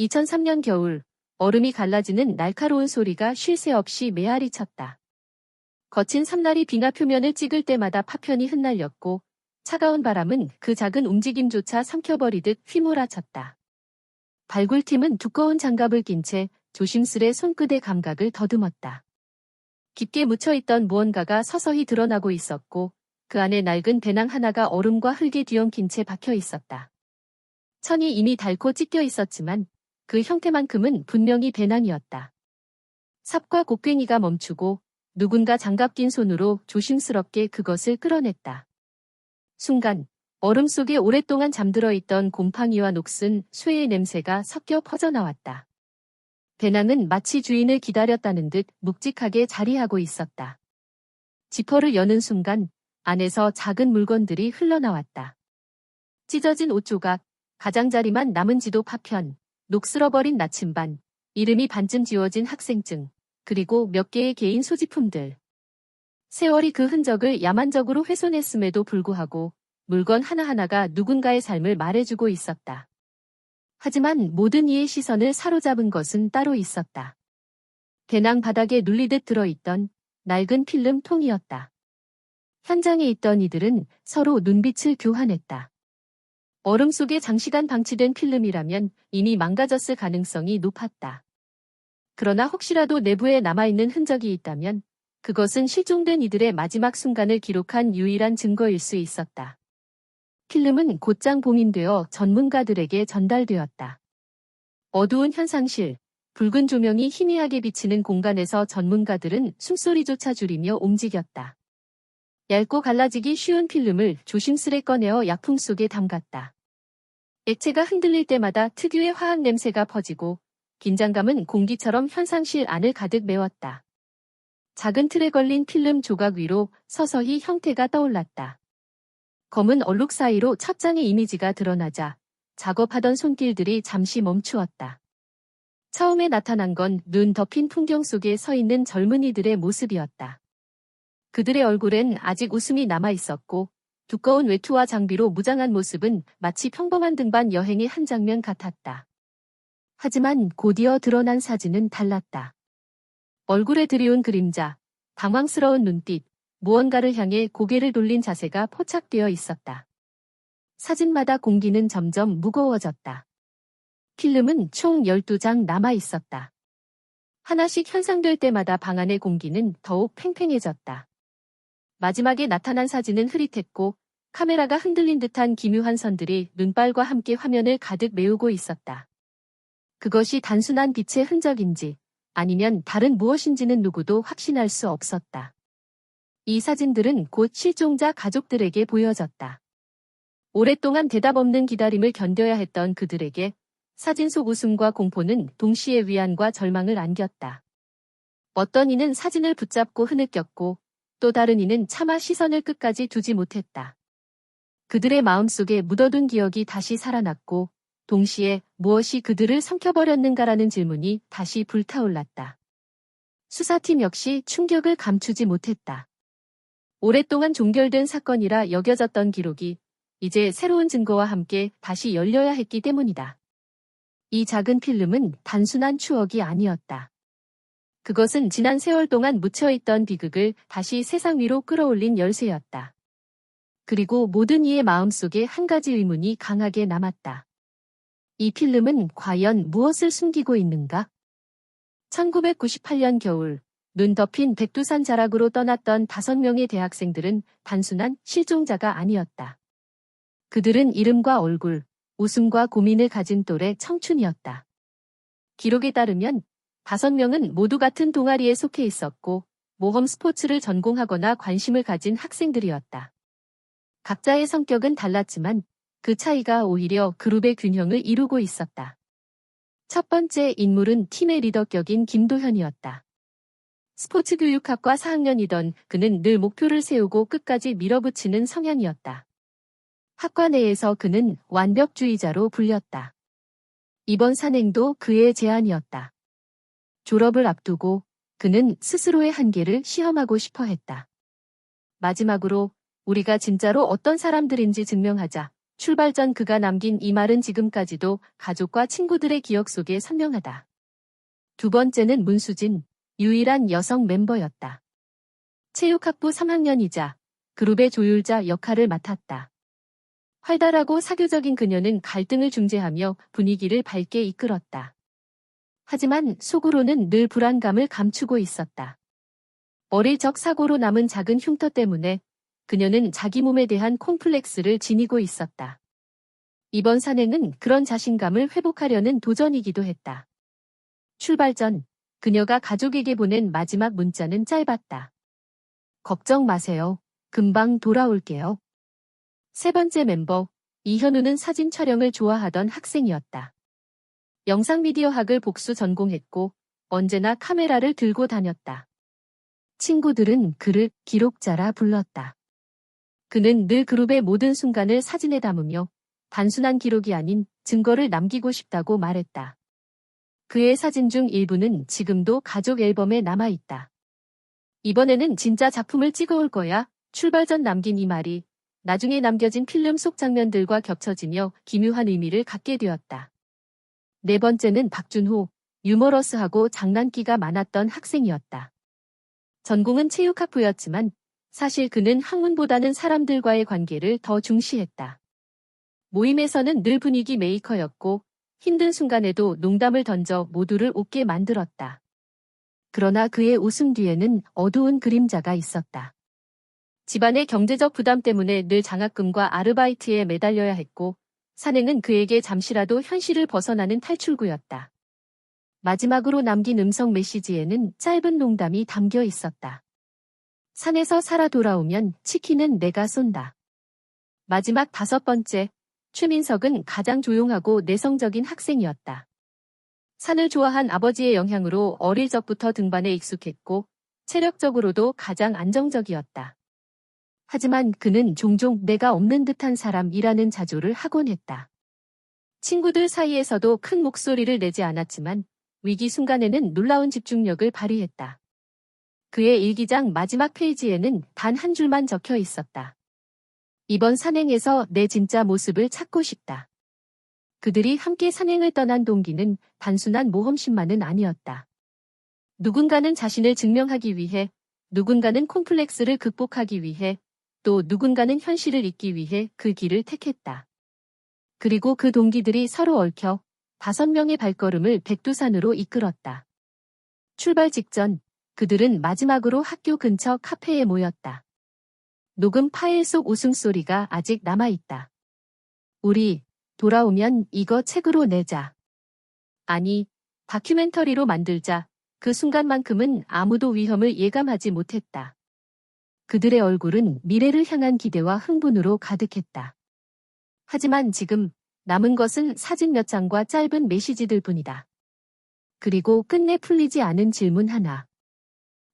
2003년 겨울, 얼음이 갈라지는 날카로운 소리가 쉴 새 없이 메아리 쳤다. 거친 삼날이 빙하 표면을 찍을 때마다 파편이 흩날렸고 차가운 바람은 그 작은 움직임조차 삼켜버리듯 휘몰아쳤다. 발굴팀은 두꺼운 장갑을 낀 채 조심스레 손끝의 감각을 더듬었다. 깊게 묻혀있던 무언가가 서서히 드러나고 있었고 그 안에 낡은 배낭 하나가 얼음과 흙에 뒤엉킨 채 박혀 있었다. 천이 이미 닳고 찢겨 있었지만 그 형태만큼은 분명히 배낭이었다. 삽과 곡괭이가 멈추고 누군가 장갑 낀 손으로 조심스럽게 그것을 끌어냈다. 순간 얼음 속에 오랫동안 잠들어 있던 곰팡이와 녹슨 쇠의 냄새가 섞여 퍼져나왔다. 배낭은 마치 주인을 기다렸다는 듯 묵직하게 자리하고 있었다. 지퍼를 여는 순간 안에서 작은 물건들이 흘러나왔다. 찢어진 옷조각, 가장자리만 남은 지도 파편, 녹슬어버린 나침반, 이름이 반쯤 지워진 학생증, 그리고 몇 개의 개인 소지품들. 세월이 그 흔적을 야만적으로 훼손했음에도 불구하고 물건 하나하나가 누군가의 삶을 말해주고 있었다. 하지만 모든 이의 시선을 사로잡은 것은 따로 있었다. 배낭 바닥에 눌리듯 들어있던 낡은 필름 통이었다. 현장에 있던 이들은 서로 눈빛을 교환했다. 얼음 속에 장시간 방치된 필름이라면 이미 망가졌을 가능성이 높았다. 그러나 혹시라도 내부에 남아있는 흔적이 있다면 그것은 실종된 이들의 마지막 순간을 기록한 유일한 증거일 수 있었다. 필름은 곧장 봉인되어 전문가들에게 전달되었다. 어두운 현상실, 붉은 조명이 희미하게 비치는 공간에서 전문가들은 숨소리조차 줄이며 움직였다. 얇고 갈라지기 쉬운 필름을 조심스레 꺼내어 약품 속에 담갔다. 액체가 흔들릴 때마다 특유의 화학 냄새가 퍼지고 긴장감은 공기처럼 현상실 안을 가득 메웠다. 작은 틀에 걸린 필름 조각 위로 서서히 형태가 떠올랐다. 검은 얼룩 사이로 첫 장의 이미지가 드러나자 작업하던 손길들이 잠시 멈추었다. 처음에 나타난 건 눈 덮인 풍경 속에 서 있는 젊은이들의 모습이었다. 그들의 얼굴엔 아직 웃음이 남아 있었고 두꺼운 외투와 장비로 무장한 모습은 마치 평범한 등반 여행의 한 장면 같았다. 하지만 곧이어 드러난 사진은 달랐다. 얼굴에 드리운 그림자, 당황스러운 눈빛, 무언가를 향해 고개를 돌린 자세가 포착되어 있었다. 사진마다 공기는 점점 무거워졌다. 필름은 총 12장 남아 있었다. 하나씩 현상될 때마다 방 안의 공기는 더욱 팽팽해졌다. 마지막에 나타난 사진은 흐릿했고 카메라가 흔들린 듯한 기묘한 선들이 눈발과 함께 화면을 가득 메우고 있었다. 그것이 단순한 빛의 흔적인지 아니면 다른 무엇인지는 누구도 확신할 수 없었다. 이 사진들은 곧 실종자 가족들에게 보여졌다. 오랫동안 대답 없는 기다림을 견뎌야 했던 그들에게 사진 속 웃음과 공포는 동시에 위안과 절망을 안겼다. 어떤 이는 사진을 붙잡고 흐느꼈고 또 다른 이는 차마 시선을 끝까지 두지 못했다. 그들의 마음속에 묻어둔 기억이 다시 살아났고 동시에 무엇이 그들을 삼켜버렸는가라는 질문이 다시 불타올랐다. 수사팀 역시 충격을 감추지 못했다. 오랫동안 종결된 사건이라 여겨졌던 기록이 이제 새로운 증거와 함께 다시 열려야 했기 때문이다. 이 작은 필름은 단순한 추억이 아니었다. 그것은 지난 세월 동안 묻혀있던 비극을 다시 세상 위로 끌어올린 열쇠였다. 그리고 모든 이의 마음속에 한 가지 의문이 강하게 남았다. 이 필름은 과연 무엇을 숨기고 있는가? 1998년 겨울, 눈 덮인 백두산 자락으로 떠났던 5명의 대학생들은 단순한 실종자가 아니었다. 그들은 이름과 얼굴, 웃음과 고민을 가진 또래 청춘이었다. 기록에 따르면 5명은 모두 같은 동아리에 속해 있었고 모험 스포츠를 전공하거나 관심을 가진 학생들이었다. 각자의 성격은 달랐지만 그 차이가 오히려 그룹의 균형을 이루고 있었다. 첫 번째 인물은 팀의 리더격인 김도현이었다. 스포츠 교육학과 4학년이던 그는 늘 목표를 세우고 끝까지 밀어붙이는 성향이었다. 학과 내에서 그는 완벽주의자로 불렸다. 이번 산행도 그의 제안이었다. 졸업을 앞두고 그는 스스로의 한계를 시험하고 싶어 했다. 마지막으로 우리가 진짜로 어떤 사람들인지 증명하자. 출발 전 그가 남긴 이 말은 지금까지도 가족과 친구들의 기억 속에 선명하다. 두 번째는 문수진, 유일한 여성 멤버였다. 체육학부 3학년이자 그룹의 조율자 역할을 맡았다. 활달하고 사교적인 그녀는 갈등을 중재하며 분위기를 밝게 이끌었다. 하지만 속으로는 늘 불안감을 감추고 있었다. 어릴 적 사고로 남은 작은 흉터 때문에 그녀는 자기 몸에 대한 콤플렉스를 지니고 있었다. 이번 산행은 그런 자신감을 회복하려는 도전이기도 했다. 출발 전 그녀가 가족에게 보낸 마지막 문자는 짧았다. 걱정 마세요. 금방 돌아올게요. 세 번째 멤버, 이현우는 사진 촬영을 좋아하던 학생이었다. 영상미디어학을 복수 전공했고 언제나 카메라를 들고 다녔다. 친구들은 그를 기록자라 불렀다. 그는 늘 그룹의 모든 순간을 사진에 담으며 단순한 기록이 아닌 증거를 남기고 싶다고 말했다. 그의 사진 중 일부는 지금도 가족 앨범에 남아있다. 이번에는 진짜 작품을 찍어올 거야. 출발 전 남긴 이 말이 나중에 남겨진 필름 속 장면들과 겹쳐지며 기묘한 의미를 갖게 되었다. 네 번째는 박준호, 유머러스하고 장난기가 많았던 학생이었다. 전공은 체육학부였지만 사실 그는 학문보다는 사람들과의 관계를 더 중시했다. 모임에서는 늘 분위기 메이커였고 힘든 순간에도 농담을 던져 모두를 웃게 만들었다. 그러나 그의 웃음 뒤에는 어두운 그림자가 있었다. 집안의 경제적 부담 때문에 늘 장학금과 아르바이트에 매달려야 했고 산행은 그에게 잠시라도 현실을 벗어나는 탈출구였다. 마지막으로 남긴 음성 메시지에는 짧은 농담이 담겨 있었다. 산에서 살아 돌아오면 치킨은 내가 쏜다. 마지막 다섯 번째, 최민석은 가장 조용하고 내성적인 학생이었다. 산을 좋아한 아버지의 영향으로 어릴 적부터 등반에 익숙했고 체력적으로도 가장 안정적이었다. 하지만 그는 종종 내가 없는 듯한 사람이라는 자조를 하곤 했다. 친구들 사이에서도 큰 목소리를 내지 않았지만 위기 순간에는 놀라운 집중력을 발휘했다. 그의 일기장 마지막 페이지에는 단 한 줄만 적혀 있었다. 이번 산행에서 내 진짜 모습을 찾고 싶다. 그들이 함께 산행을 떠난 동기는 단순한 모험심만은 아니었다. 누군가는 자신을 증명하기 위해, 누군가는 콤플렉스를 극복하기 위해, 또 누군가는 현실을 잊기 위해 그 길을 택했다. 그리고 그 동기들이 서로 얽혀 5명의 발걸음을 백두산으로 이끌었다. 출발 직전 그들은 마지막으로 학교 근처 카페에 모였다. 녹음 파일 속 웃음소리가 아직 남아있다. 우리 돌아오면 이거 책으로 내자. 아니, 다큐멘터리로 만들자. 그 순간만큼은 아무도 위험을 예감하지 못했다. 그들의 얼굴은 미래를 향한 기대와 흥분으로 가득했다. 하지만 지금 남은 것은 사진 몇 장과 짧은 메시지들 뿐이다. 그리고 끝내 풀리지 않은 질문 하나.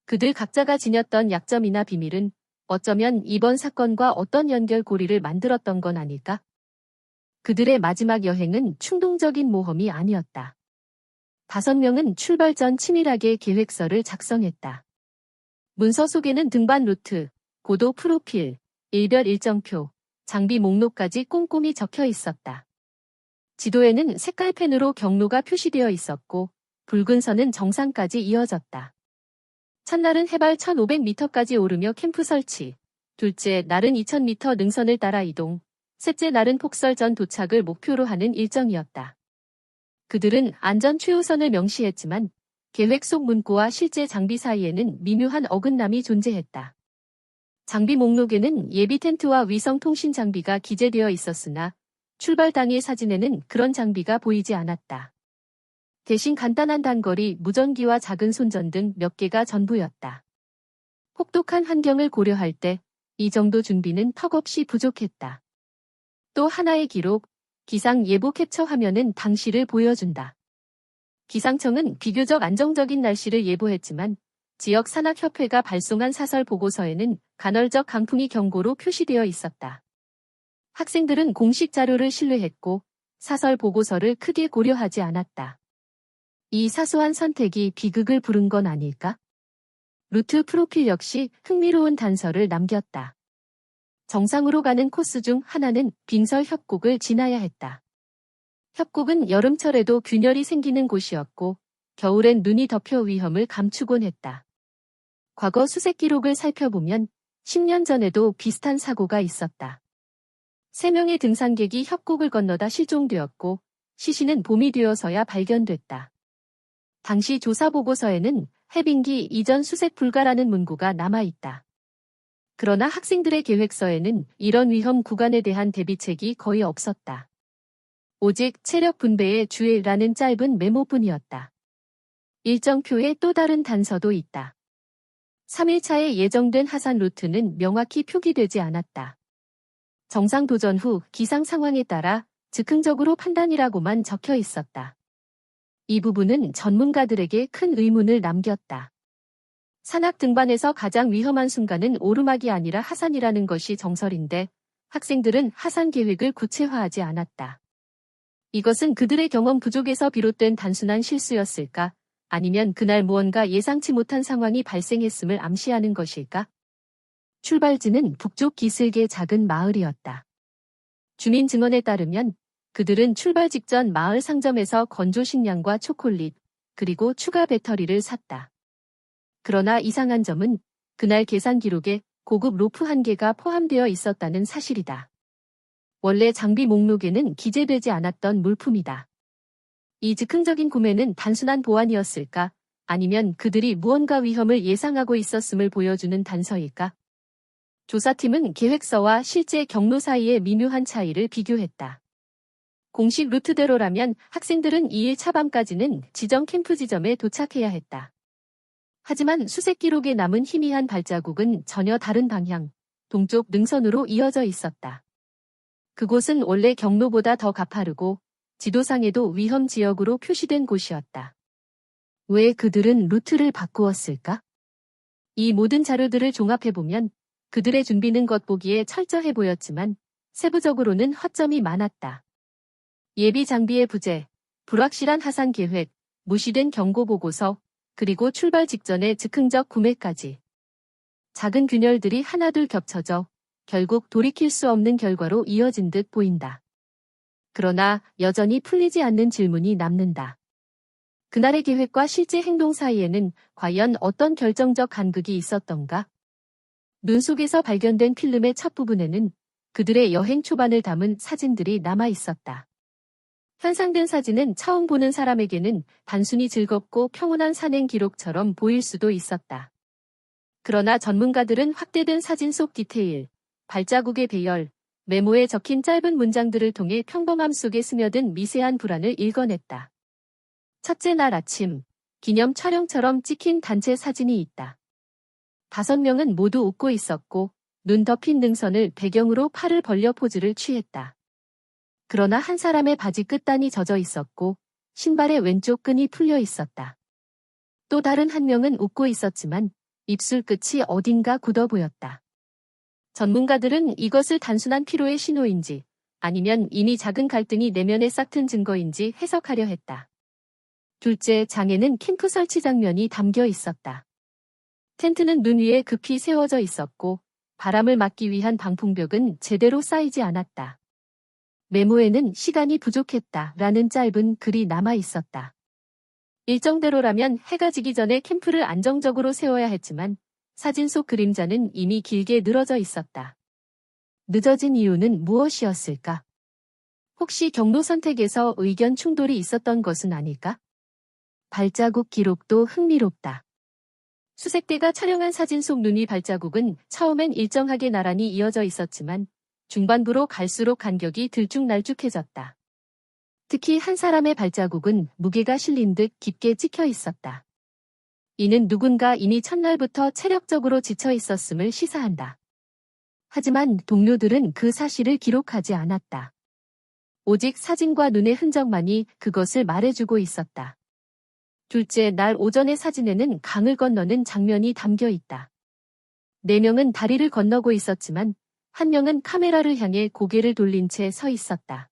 그들 각자가 지녔던 약점이나 비밀은 어쩌면 이번 사건과 어떤 연결고리를 만들었던 건 아닐까? 그들의 마지막 여행은 충동적인 모험이 아니었다. 5명은 출발 전 치밀하게 계획서를 작성했다. 문서 속에는 등반 루트, 고도 프로필, 일별 일정표, 장비 목록까지 꼼꼼히 적혀 있었다. 지도에는 색깔펜으로 경로가 표시되어 있었고 붉은 선은 정상까지 이어졌다. 첫날은 해발 1500m까지 오르며 캠프 설치, 둘째 날은 2000m 능선을 따라 이동, 셋째 날은 폭설 전 도착을 목표로 하는 일정이었다. 그들은 안전 최우선을 명시했지만 계획 속 문구와 실제 장비 사이에는 미묘한 어긋남이 존재했다. 장비 목록에는 예비 텐트와 위성 통신 장비가 기재되어 있었으나 출발 당일 사진에는 그런 장비가 보이지 않았다. 대신 간단한 단거리 무전기와 작은 손전 등 몇 개가 전부였다. 혹독한 환경을 고려할 때 이 정도 준비는 턱없이 부족했다. 또 하나의 기록, 기상 예보 캡처 화면은 당시를 보여준다. 기상청은 비교적 안정적인 날씨를 예보했지만 지역 산악협회가 발송한 사설 보고서에는 간헐적 강풍이 경고로 표시되어 있었다. 학생들은 공식 자료를 신뢰했고 사설 보고서를 크게 고려하지 않았다. 이 사소한 선택이 비극을 부른 건 아닐까? 루트 프로필 역시 흥미로운 단서를 남겼다. 정상으로 가는 코스 중 하나는 빙설 협곡을 지나야 했다. 협곡은 여름철에도 균열이 생기는 곳이었고 겨울엔 눈이 덮여 위험을 감추곤 했다. 과거 수색 기록을 살펴보면 10년 전에도 비슷한 사고가 있었다. 3명의 등산객이 협곡을 건너다 실종되었고 시신은 봄이 되어서야 발견됐다. 당시 조사 보고서에는 해빙기 이전 수색 불가라는 문구가 남아있다. 그러나 학생들의 계획서에는 이런 위험 구간에 대한 대비책이 거의 없었다. 오직 체력 분배에 주의라는 짧은 메모뿐이었다. 일정표에 또 다른 단서도 있다. 3일차에 예정된 하산 루트는 명확히 표기되지 않았다. 정상 도전 후 기상 상황에 따라 즉흥적으로 판단이라고만 적혀 있었다. 이 부분은 전문가들에게 큰 의문을 남겼다. 산악 등반에서 가장 위험한 순간은 오르막이 아니라 하산이라는 것이 정설인데 학생들은 하산 계획을 구체화하지 않았다. 이것은 그들의 경험 부족에서 비롯된 단순한 실수였을까? 아니면 그날 무언가 예상치 못한 상황이 발생했음을 암시하는 것일까? 출발지는 북쪽 기슭의 작은 마을이었다. 주민 증언에 따르면 그들은 출발 직전 마을 상점에서 건조 식량과 초콜릿, 그리고 추가 배터리를 샀다. 그러나 이상한 점은 그날 계산 기록에 고급 로프 1개가 포함되어 있었다는 사실이다. 원래 장비 목록에는 기재되지 않았던 물품이다. 이 즉흥적인 구매는 단순한 보안이었을까? 아니면 그들이 무언가 위험을 예상하고 있었음을 보여주는 단서일까? 조사팀은 계획서와 실제 경로 사이의 미묘한 차이를 비교했다. 공식 루트대로라면 학생들은 2일 차밤까지는 지정 캠프 지점에 도착해야 했다. 하지만 수색 기록에 남은 희미한 발자국은 전혀 다른 방향, 동쪽 능선으로 이어져 있었다. 그곳은 원래 경로보다 더 가파르고 지도상에도 위험 지역으로 표시된 곳이었다. 왜 그들은 루트를 바꾸었을까? 이 모든 자료들을 종합해보면 그들의 준비는 겉보기에 철저해 보였지만 세부적으로는 허점이 많았다. 예비 장비의 부재, 불확실한 하산 계획, 무시된 경고 보고서, 그리고 출발 직전의 즉흥적 구매까지. 작은 균열들이 하나둘 겹쳐져 결국 돌이킬 수 없는 결과로 이어진 듯 보인다. 그러나 여전히 풀리지 않는 질문이 남는다. 그날의 계획과 실제 행동 사이에는 과연 어떤 결정적 간극이 있었던가? 눈 속에서 발견된 필름의 첫 부분에는 그들의 여행 초반을 담은 사진들이 남아 있었다. 현상된 사진은 처음 보는 사람에게는 단순히 즐겁고 평온한 산행 기록처럼 보일 수도 있었다. 그러나 전문가들은 확대된 사진 속 디테일, 발자국의 배열, 메모에 적힌 짧은 문장들을 통해 평범함 속에 스며든 미세한 불안을 읽어냈다. 첫째 날 아침, 기념 촬영처럼 찍힌 단체 사진이 있다. 5명은 모두 웃고 있었고 눈 덮인 능선을 배경으로 팔을 벌려 포즈를 취했다. 그러나 한 사람의 바지 끝단이 젖어 있었고 신발의 왼쪽 끈이 풀려 있었다. 또 다른 한 명은 웃고 있었지만 입술 끝이 어딘가 굳어 보였다. 전문가들은 이것을 단순한 피로의 신호인지 아니면 이미 작은 갈등이 내면에 싹튼 증거인지 해석하려 했다. 둘째, 장에는 캠프 설치 장면이 담겨 있었다. 텐트는 눈 위에 급히 세워져 있었고 바람을 막기 위한 방풍벽은 제대로 쌓이지 않았다. 메모에는 시간이 부족했다라는 짧은 글이 남아 있었다. 일정대로라면 해가 지기 전에 캠프를 안정적으로 세워야 했지만 사진 속 그림자는 이미 길게 늘어져 있었다. 늦어진 이유는 무엇이었을까? 혹시 경로 선택에서 의견 충돌이 있었던 것은 아닐까? 발자국 기록도 흥미롭다. 수색대가 촬영한 사진 속 눈이 발자국은 처음엔 일정하게 나란히 이어져 있었지만 중반부로 갈수록 간격이 들쭉날쭉해졌다. 특히 한 사람의 발자국은 무게가 실린 듯 깊게 찍혀 있었다. 이는 누군가 이미 첫날부터 체력적으로 지쳐 있었음을 시사한다. 하지만 동료들은 그 사실을 기록하지 않았다. 오직 사진과 눈의 흔적만이 그것을 말해주고 있었다. 둘째 날 오전의 사진에는 강을 건너는 장면이 담겨 있다. 4명은 다리를 건너고 있었지만 1명은 카메라를 향해 고개를 돌린 채 서 있었다.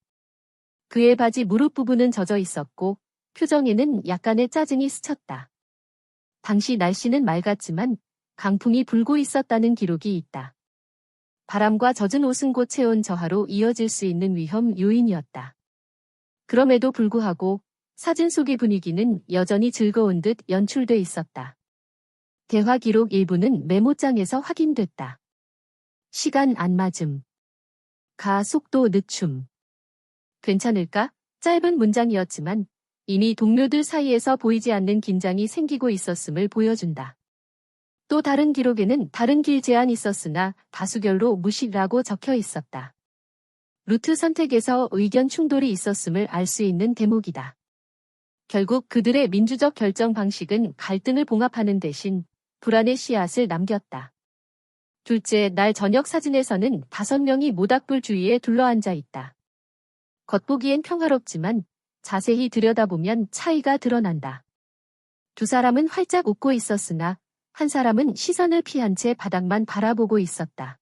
그의 바지 무릎 부분은 젖어 있었고 표정에는 약간의 짜증이 스쳤다. 당시 날씨는 맑았지만 강풍이 불고 있었다는 기록이 있다. 바람과 젖은 옷은 곧 체온 저하로 이어질 수 있는 위험 요인이었다. 그럼에도 불구하고 사진 속의 분위기는 여전히 즐거운 듯 연출돼 있었다. 대화 기록 일부는 메모장에서 확인됐다. 시간 안 맞음. 가 속도 늦춤. 괜찮을까? 짧은 문장이었지만 이미 동료들 사이에서 보이지 않는 긴장이 생기고 있었음을 보여준다. 또 다른 기록에는 다른 길 제안이 있었으나 다수결로 무시라고 적혀 있었다. 루트 선택에서 의견 충돌이 있었음을 알 수 있는 대목이다. 결국 그들의 민주적 결정 방식은 갈등을 봉합하는 대신 불안의 씨앗을 남겼다. 둘째 날 저녁 사진에서는 5명이 모닥불 주위에 둘러앉아 있다. 겉보기엔 평화롭지만 자세히 들여다보면 차이가 드러난다. 두 사람은 활짝 웃고 있었으나 한 사람은 시선을 피한 채 바닥만 바라보고 있었다.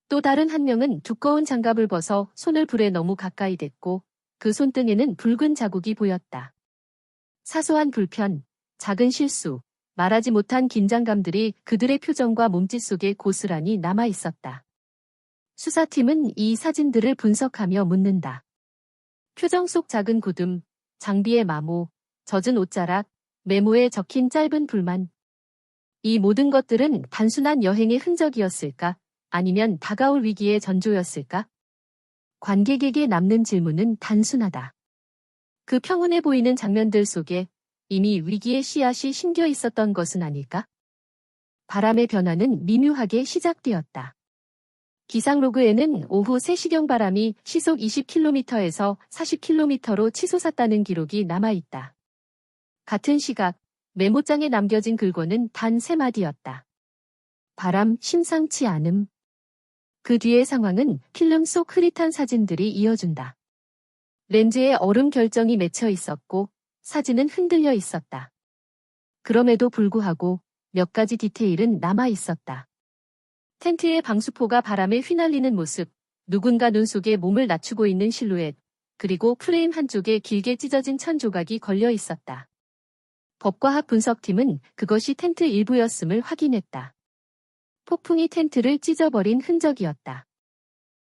또 다른 한 명은 두꺼운 장갑을 벗어 손을 불에 너무 가까이 댔고 그 손등에는 붉은 자국이 보였다. 사소한 불편, 작은 실수, 말하지 못한 긴장감들이 그들의 표정과 몸짓 속에 고스란히 남아 있었다. 수사팀은 이 사진들을 분석하며 묻는다. 표정 속 작은 굳음, 장비의 마모, 젖은 옷자락, 메모에 적힌 짧은 불만. 이 모든 것들은 단순한 여행의 흔적이었을까? 아니면 다가올 위기의 전조였을까? 관객에게 남는 질문은 단순하다. 그 평온해 보이는 장면들 속에 이미 위기의 씨앗이 심겨 있었던 것은 아닐까? 바람의 변화는 미묘하게 시작되었다. 기상 로그에는 오후 3시경 바람이 시속 20km에서 40km로 치솟았다는 기록이 남아있다. 같은 시각, 메모장에 남겨진 글권은 단 3마디였다. 바람 심상치 않음. 그 뒤의 상황은 필름 속 흐릿한 사진들이 이어준다. 렌즈에 얼음 결정이 맺혀 있었고 사진은 흔들려 있었다. 그럼에도 불구하고 몇 가지 디테일은 남아 있었다. 텐트의 방수포가 바람에 휘날리는 모습, 누군가 눈 속에 몸을 낮추고 있는 실루엣, 그리고 프레임 한쪽에 길게 찢어진 천 조각이 걸려 있었다. 법과학 분석팀은 그것이 텐트 일부였음을 확인했다. 폭풍이 텐트를 찢어버린 흔적이었다.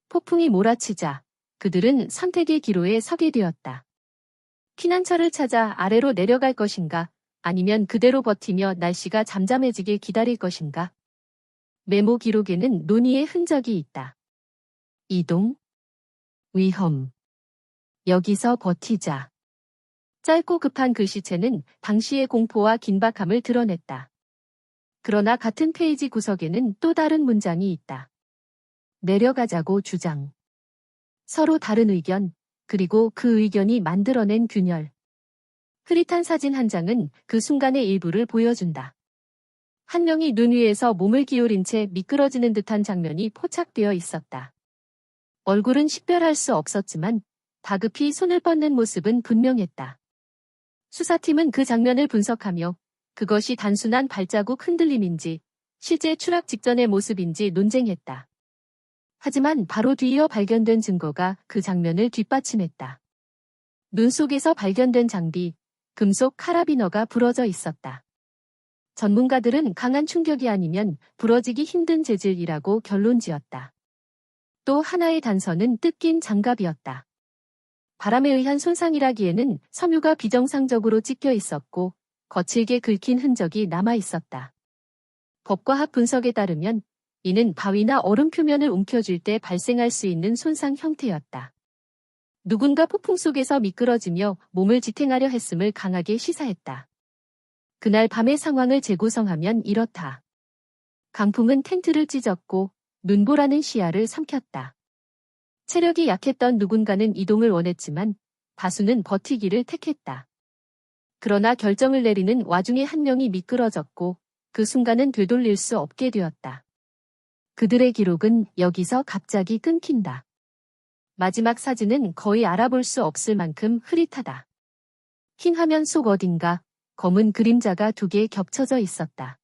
폭풍이 몰아치자 그들은 선택의 기로에 서게 되었다. 피난처를 찾아 아래로 내려갈 것인가, 아니면 그대로 버티며 날씨가 잠잠해지길 기다릴 것인가. 메모 기록에는 논의의 흔적이 있다. 이동, 위험, 여기서 버티자. 짧고 급한 글씨체는 당시의 공포와 긴박함을 드러냈다. 그러나 같은 페이지 구석에는 또 다른 문장이 있다. 내려가자고 주장. 서로 다른 의견, 그리고 그 의견이 만들어낸 균열. 흐릿한 사진 한 장은 그 순간의 일부를 보여준다. 한 명이 눈 위에서 몸을 기울인 채 미끄러지는 듯한 장면이 포착되어 있었다. 얼굴은 식별할 수 없었지만 다급히 손을 뻗는 모습은 분명했다. 수사팀은 그 장면을 분석하며 그것이 단순한 발자국 흔들림인지 실제 추락 직전의 모습인지 논쟁했다. 하지만 바로 뒤이어 발견된 증거가 그 장면을 뒷받침했다. 눈 속에서 발견된 장비, 금속 카라비너가 부러져 있었다. 전문가들은 강한 충격이 아니면 부러지기 힘든 재질이라고 결론지었다. 또 하나의 단서는 뜯긴 장갑이었다. 바람에 의한 손상이라기에는 섬유가 비정상적으로 찢겨 있었고 거칠게 긁힌 흔적이 남아 있었다. 법과학 분석에 따르면 이는 바위나 얼음 표면을 움켜쥘 때 발생할 수 있는 손상 형태였다. 누군가 폭풍 속에서 미끄러지며 몸을 지탱하려 했음을 강하게 시사했다. 그날 밤의 상황을 재구성하면 이렇다. 강풍은 텐트를 찢었고 눈보라는 시야를 삼켰다. 체력이 약했던 누군가는 이동을 원했지만 다수는 버티기를 택했다. 그러나 결정을 내리는 와중에 한 명이 미끄러졌고 그 순간은 되돌릴 수 없게 되었다. 그들의 기록은 여기서 갑자기 끊긴다. 마지막 사진은 거의 알아볼 수 없을 만큼 흐릿하다. 흰 화면 속 어딘가 검은 그림자가 2개 겹쳐져 있었다.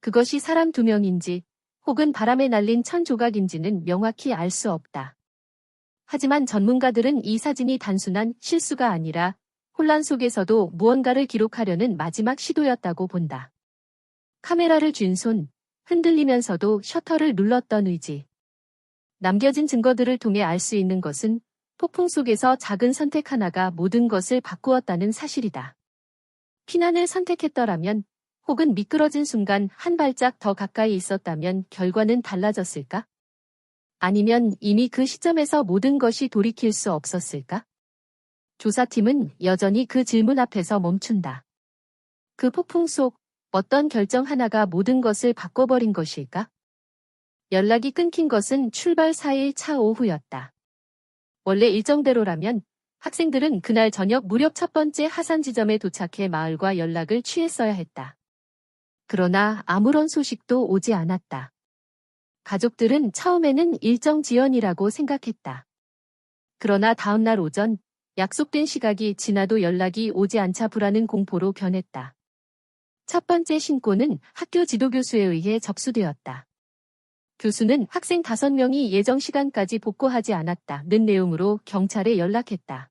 그것이 사람 2명인지 혹은 바람에 날린 천 조각인지는 명확히 알 수 없다. 하지만 전문가들은 이 사진이 단순한 실수가 아니라 혼란 속에서도 무언가를 기록하려는 마지막 시도였다고 본다. 카메라를 쥔 손, 흔들리면서도 셔터를 눌렀던 의지. 남겨진 증거들을 통해 알 수 있는 것은 폭풍 속에서 작은 선택 하나가 모든 것을 바꾸었다는 사실이다. 피난을 선택했더라면, 혹은 미끄러진 순간 한 발짝 더 가까이 있었다면 결과는 달라졌을까? 아니면 이미 그 시점에서 모든 것이 돌이킬 수 없었을까? 조사팀은 여전히 그 질문 앞에서 멈춘다. 그 폭풍 속 어떤 결정 하나가 모든 것을 바꿔버린 것일까? 연락이 끊긴 것은 출발 4일 차 오후였다. 원래 일정대로라면 학생들은 그날 저녁 무렵 첫 번째 하산 지점에 도착해 마을과 연락을 취했어야 했다. 그러나 아무런 소식도 오지 않았다. 가족들은 처음에는 일정 지연이라고 생각했다. 그러나 다음날 오전 약속된 시각이 지나도 연락이 오지 않자 불안은 공포로 변했다. 첫 번째 신고는 학교 지도교수에 의해 접수되었다. 교수는 학생 5명이 예정 시간까지 복구하지 않았다는 내용으로 경찰에 연락했다.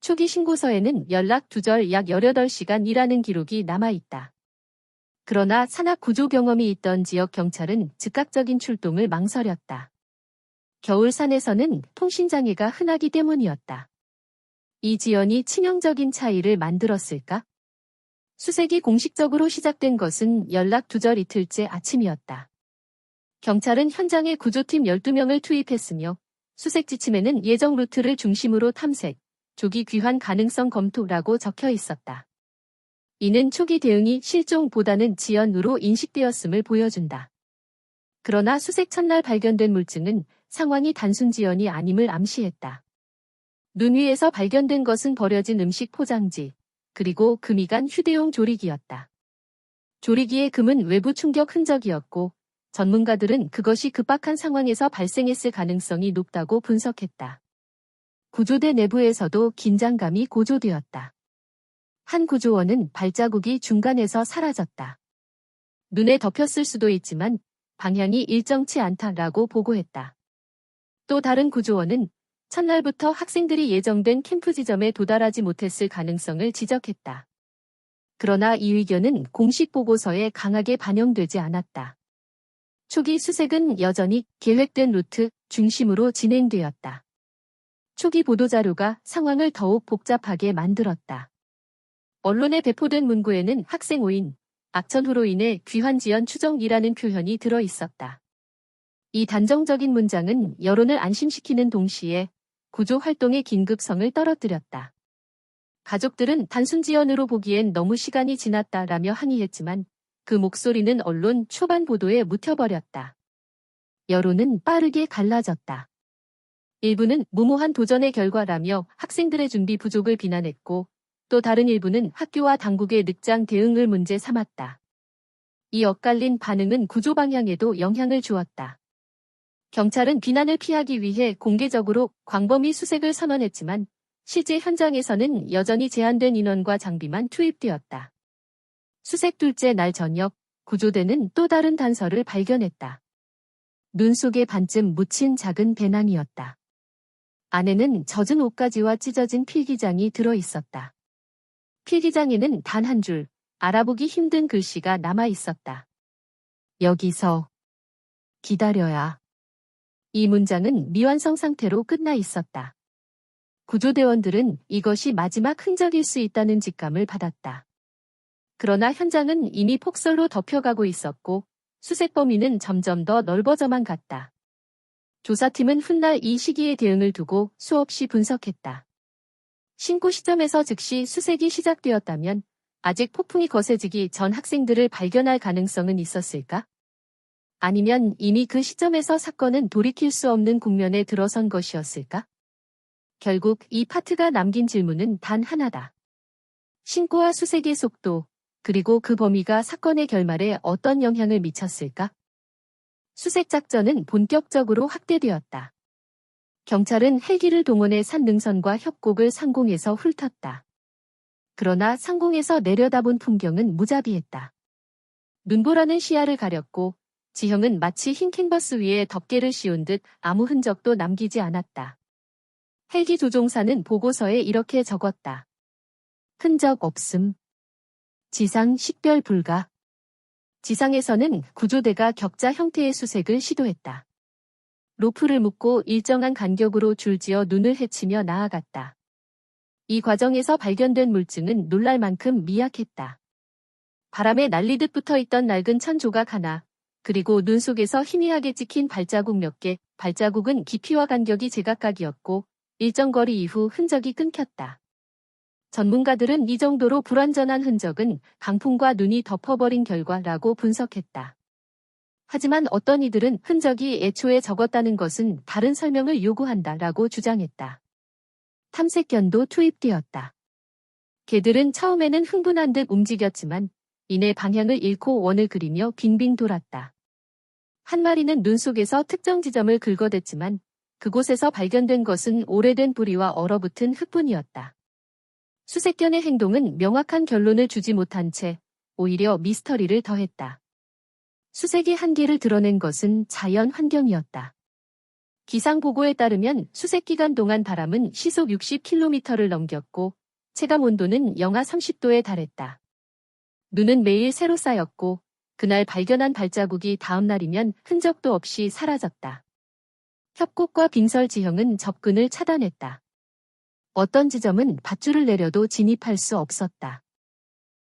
초기 신고서에는 연락 두절 약 18시간이라는 기록이 남아있다. 그러나 산악 구조 경험이 있던 지역 경찰은 즉각적인 출동을 망설였다. 겨울산에서는 통신장애가 흔하기 때문이었다. 이 지연이 치명적인 차이를 만들었을까? 수색이 공식적으로 시작된 것은 연락 두절 이틀째 아침이었다. 경찰은 현장에 구조팀 12명을 투입했으며 수색 지침에는 예정 루트를 중심으로 탐색, 조기 귀환 가능성 검토라고 적혀 있었다. 이는 초기 대응이 실종보다는 지연으로 인식되었음을 보여준다. 그러나 수색 첫날 발견된 물증은 상황이 단순 지연이 아님을 암시했다. 눈 위에서 발견된 것은 버려진 음식 포장지, 그리고 금이 간 휴대용 조리기였다. 조리기의 금은 외부 충격 흔적이었고 전문가들은 그것이 급박한 상황에서 발생했을 가능성이 높다고 분석했다. 구조대 내부에서도 긴장감이 고조되었다. 한 구조원은 발자국이 중간에서 사라졌다. 눈에 덮였을 수도 있지만 방향이 일정치 않다라고 보고했다. 또 다른 구조원은 첫날부터 학생들이 예정된 캠프 지점에 도달하지 못했을 가능성을 지적했다. 그러나 이 의견은 공식 보고서에 강하게 반영되지 않았다. 초기 수색은 여전히 계획된 루트 중심으로 진행되었다. 초기 보도자료가 상황을 더욱 복잡하게 만들었다. 언론에 배포된 문구에는 학생 오인, 악천후로 인해 귀환 지연 추정이라는 표현이 들어 있었다. 이 단정적인 문장은 여론을 안심시키는 동시에 구조 활동의 긴급성을 떨어뜨렸다. 가족들은 단순 지연으로 보기엔 너무 시간이 지났다라며 항의했지만 그 목소리는 언론 초반 보도에 묻혀버렸다. 여론은 빠르게 갈라졌다. 일부는 무모한 도전의 결과라며 학생들의 준비 부족을 비난했고 또 다른 일부는 학교와 당국의 늑장 대응을 문제 삼았다. 이 엇갈린 반응은 구조 방향에도 영향을 주었다. 경찰은 비난을 피하기 위해 공개적으로 광범위 수색을 선언했지만 실제 현장에서는 여전히 제한된 인원과 장비만 투입되었다. 수색 둘째 날 저녁, 구조대는 또 다른 단서를 발견했다. 눈 속에 반쯤 묻힌 작은 배낭이었다. 안에는 젖은 옷가지와 찢어진 필기장이 들어 있었다. 필기장에는 단 한 줄, 알아보기 힘든 글씨가 남아 있었다. 여기서 기다려야. 이 문장은 미완성 상태로 끝나 있었다. 구조대원들은 이것이 마지막 흔적일 수 있다는 직감을 받았다. 그러나 현장은 이미 폭설로 덮여가고 있었고 수색 범위는 점점 더 넓어져만 갔다. 조사팀은 훗날 이 시기에 대응을 두고 수없이 분석했다. 신고 시점에서 즉시 수색이 시작되었다면 아직 폭풍이 거세지기 전 학생들을 발견할 가능성은 있었을까? 아니면 이미 그 시점에서 사건은 돌이킬 수 없는 국면에 들어선 것이었을까? 결국 이 파트가 남긴 질문은 단 하나다. 신고와 수색의 속도, 그리고 그 범위가 사건의 결말에 어떤 영향을 미쳤을까? 수색 작전은 본격적으로 확대되었다. 경찰은 헬기를 동원해 산 능선과 협곡을 상공에서 훑었다. 그러나 상공에서 내려다본 풍경은 무자비했다. 눈보라는 시야를 가렸고 지형은 마치 흰 캔버스 위에 덮개를 씌운 듯 아무 흔적도 남기지 않았다. 헬기 조종사는 보고서에 이렇게 적었다. 흔적 없음. 지상 식별 불가. 지상에서는 구조대가 격자 형태의 수색을 시도했다. 로프를 묶고 일정한 간격으로 줄지어 눈을 헤치며 나아갔다. 이 과정에서 발견된 물증은 놀랄 만큼 미약했다. 바람에 날리듯 붙어있던 낡은 천 조각 하나, 그리고 눈 속에서 희미하게 찍힌 발자국 몇 개, 발자국은 깊이와 간격이 제각각이었고 일정 거리 이후 흔적이 끊겼다. 전문가들은 이 정도로 불완전한 흔적은 강풍과 눈이 덮어버린 결과라고 분석했다. 하지만 어떤 이들은 흔적이 애초에 적었다는 것은 다른 설명을 요구한다라고 주장했다. 탐색견도 투입되었다. 개들은 처음에는 흥분한 듯 움직였지만 이내 방향을 잃고 원을 그리며 빙빙 돌았다. 한 마리는 눈 속에서 특정 지점을 긁어댔지만 그곳에서 발견된 것은 오래된 뿌리와 얼어붙은 흙뿐이었다. 수색견의 행동은 명확한 결론을 주지 못한 채 오히려 미스터리를 더했다. 수색의 한계를 드러낸 것은 자연 환경이었다. 기상 보고에 따르면 수색 기간 동안 바람은 시속 60km를 넘겼고 체감 온도는 영하 30도에 달했다. 눈은 매일 새로 쌓였고 그날 발견한 발자국이 다음 날이면 흔적도 없이 사라졌다. 협곡과 빙설 지형은 접근을 차단했다. 어떤 지점은 밧줄을 내려도 진입할 수 없었다.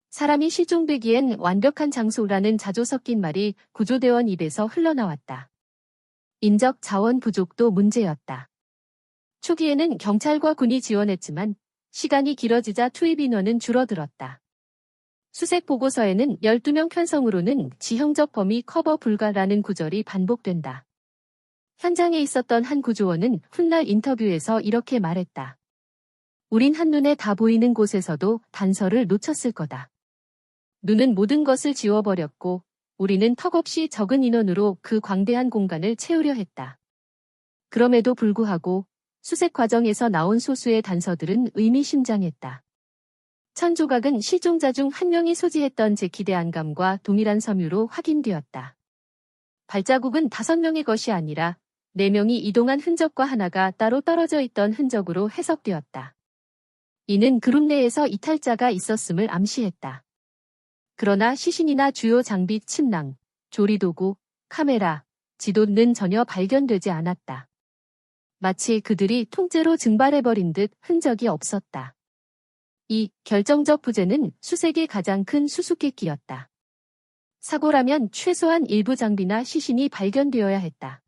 사람이 실종되기엔 완벽한 장소라는 자조 섞인 말이 구조대원 입에서 흘러나왔다. 인적 자원 부족도 문제였다. 초기에는 경찰과 군이 지원했지만 시간이 길어지자 투입 인원은 줄어들었다. 수색 보고서에는 12명 편성으로는 지형적 범위 커버 불가라는 구절이 반복된다. 현장에 있었던 한 구조원은 훗날 인터뷰에서 이렇게 말했다. 우린 한눈에 다 보이는 곳에서도 단서를 놓쳤을 거다. 눈은 모든 것을 지워버렸고 우리는 턱없이 적은 인원으로 그 광대한 공간을 채우려 했다. 그럼에도 불구하고 수색 과정에서 나온 소수의 단서들은 의미심장했다. 천 조각은 실종자 중 한 명이 소지했던 제 기대 안감과 동일한 섬유로 확인되었다. 발자국은 5명의 것이 아니라 4명이 이동한 흔적과 하나가 따로 떨어져 있던 흔적으로 해석되었다. 이는 그룹 내에서 이탈자가 있었음을 암시했다. 그러나 시신이나 주요 장비, 침낭, 조리도구, 카메라, 지도는 전혀 발견되지 않았다. 마치 그들이 통째로 증발해버린 듯 흔적이 없었다. 이 결정적 부재는 수색의 가장 큰 수수께끼였다. 사고라면 최소한 일부 장비나 시신이 발견되어야 했다.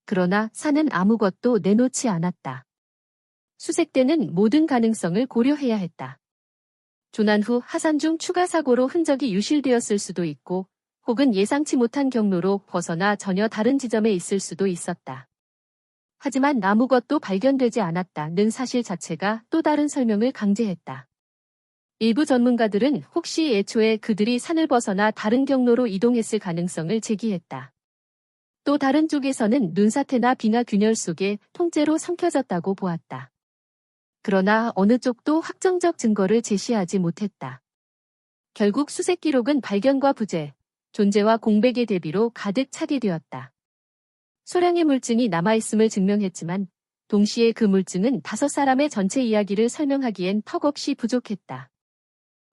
그러나 산은 아무것도 내놓지 않았다. 수색 때는 모든 가능성을 고려해야 했다. 조난 후 하산 중 추가 사고로 흔적이 유실되었을 수도 있고 혹은 예상치 못한 경로로 벗어나 전혀 다른 지점에 있을 수도 있었다. 하지만 아무것도 발견되지 않았다는 사실 자체가 또 다른 설명을 강제했다. 일부 전문가들은 혹시 애초에 그들이 산을 벗어나 다른 경로로 이동했을 가능성을 제기했다. 또 다른 쪽에서는 눈사태나 빙하 균열 속에 통째로 삼켜졌다고 보았다. 그러나 어느 쪽도 확정적 증거를 제시하지 못했다. 결국 수색 기록은 발견과 부재, 존재와 공백의 대비로 가득 차게 되었다. 소량의 물증이 남아있음을 증명했지만 동시에 그 물증은 5사람의 전체 이야기를 설명하기엔 턱없이 부족했다.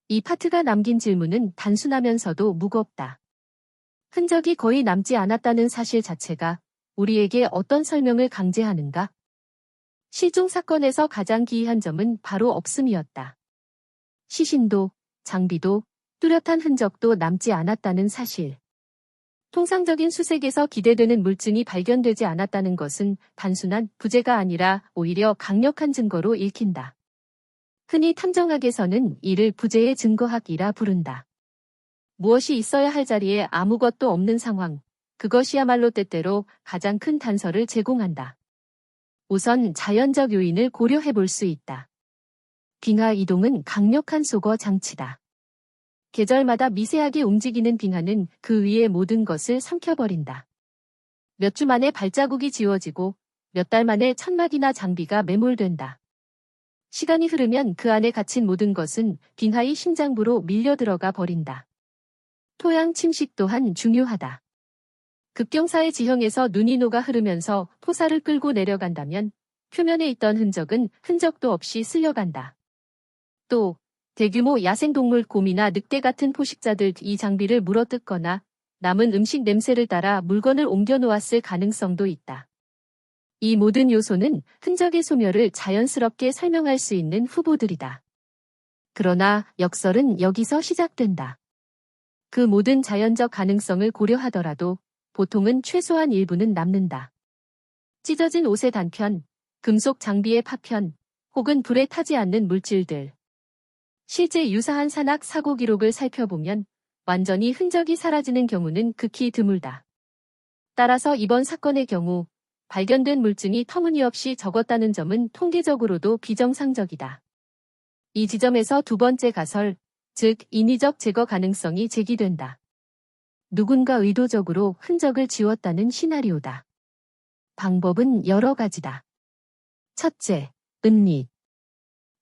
이 파트가 남긴 질문은 단순하면서도 무겁다. 흔적이 거의 남지 않았다는 사실 자체가 우리에게 어떤 설명을 강제하는가? 실종 사건에서 가장 기이한 점은 바로 없음이었다. 시신도, 장비도, 뚜렷한 흔적도 남지 않았다는 사실. 통상적인 수색에서 기대되는 물증이 발견되지 않았다는 것은 단순한 부재가 아니라 오히려 강력한 증거로 읽힌다. 흔히 탐정학에서는 이를 부재의 증거학이라 부른다. 무엇이 있어야 할 자리에 아무것도 없는 상황, 그것이야말로 때때로 가장 큰 단서를 제공한다. 우선 자연적 요인을 고려해 볼 수 있다. 빙하 이동은 강력한 소거 장치다. 계절마다 미세하게 움직이는 빙하는 그 위의 모든 것을 삼켜버린다. 몇 주 만에 발자국이 지워지고 몇 달 만에 천막이나 장비가 매몰된다. 시간이 흐르면 그 안에 갇힌 모든 것은 빙하의 심장부로 밀려들어가 버린다. 토양 침식 또한 중요하다. 급경사의 지형에서 눈이 녹아 흐르면서 토사를 끌고 내려간다면 표면에 있던 흔적은 흔적도 없이 쓸려간다. 또 대규모 야생동물 곰이나 늑대 같은 포식자들 이 장비를 물어뜯거나 남은 음식 냄새를 따라 물건을 옮겨 놓았을 가능성도 있다. 이 모든 요소는 흔적의 소멸을 자연스럽게 설명할 수 있는 후보들이다. 그러나 역설은 여기서 시작된다. 그 모든 자연적 가능성을 고려하더라도 보통은 최소한 일부는 남는다. 찢어진 옷의 단편, 금속 장비의 파편, 혹은 불에 타지 않는 물질들. 실제 유사한 산악 사고 기록을 살펴보면 완전히 흔적이 사라지는 경우는 극히 드물다. 따라서 이번 사건의 경우 발견된 물증이 터무니없이 적었다는 점은 통계적으로도 비정상적이다. 이 지점에서 두 번째 가설, 즉 인위적 제거 가능성이 제기된다. 누군가 의도적으로 흔적을 지웠다는 시나리오다. 방법은 여러 가지다. 첫째, 은닉.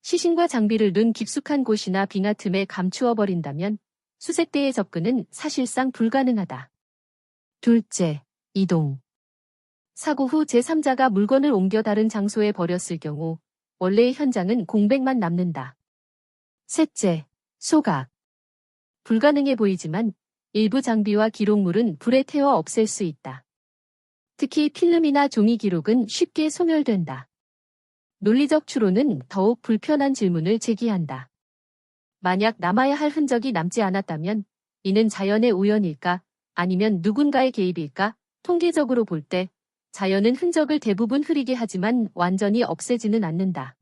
시신과 장비를 눈 깊숙한 곳이나 빙하 틈에 감추어 버린다면 수색대의 접근은 사실상 불가능하다. 둘째, 이동. 사고 후 제3자가 물건을 옮겨 다른 장소에 버렸을 경우 원래의 현장은 공백만 남는다. 셋째, 소각. 불가능해 보이지만 일부 장비와 기록물은 불에 태워 없앨 수 있다. 특히 필름이나 종이 기록은 쉽게 소멸된다. 논리적 추론은 더욱 불편한 질문을 제기한다. 만약 남아야 할 흔적이 남지 않았다면 이는 자연의 우연일까 아니면 누군가의 개입일까? 통계적으로 볼 때 자연은 흔적을 대부분 흐리게 하지만 완전히 없애지는 않는다.